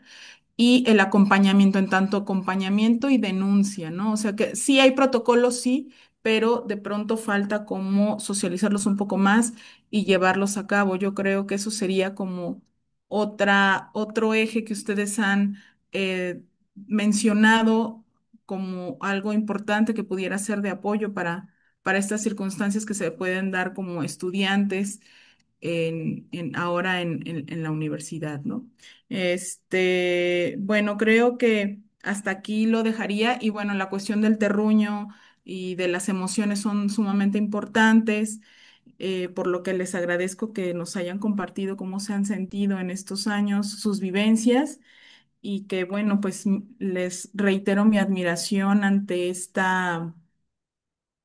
y el acompañamiento en tanto acompañamiento y denuncia, ¿no? O sea que sí hay protocolos, sí, pero de pronto falta como socializarlos un poco más y llevarlos a cabo. Yo creo que eso sería como otro eje que ustedes han mencionado como algo importante que pudiera ser de apoyo para estas circunstancias que se pueden dar como estudiantes ahora en la universidad, ¿no? Bueno, creo que hasta aquí lo dejaría y bueno, la cuestión del terruño y de las emociones son sumamente importantes, por lo que les agradezco que nos hayan compartido cómo se han sentido en estos años, sus vivencias y que bueno, pues les reitero mi admiración ante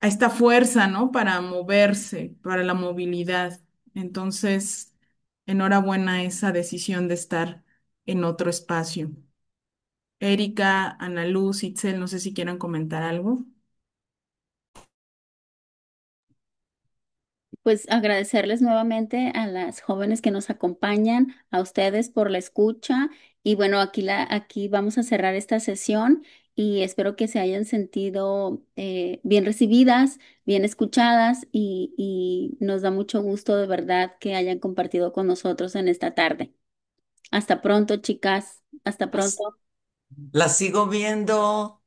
a esta fuerza, ¿no? Para moverse, para la movilidad. Entonces, enhorabuena esa decisión de estar en otro espacio. Erika, Ana Luz, Itzel, no sé si quieran comentar algo. Pues agradecerles nuevamente a las jóvenes que nos acompañan, a ustedes por la escucha y bueno, aquí vamos a cerrar esta sesión y espero que se hayan sentido bien recibidas, bien escuchadas y nos da mucho gusto de verdad que hayan compartido con nosotros en esta tarde. Hasta pronto, chicas. Hasta Las pronto. las sigo viendo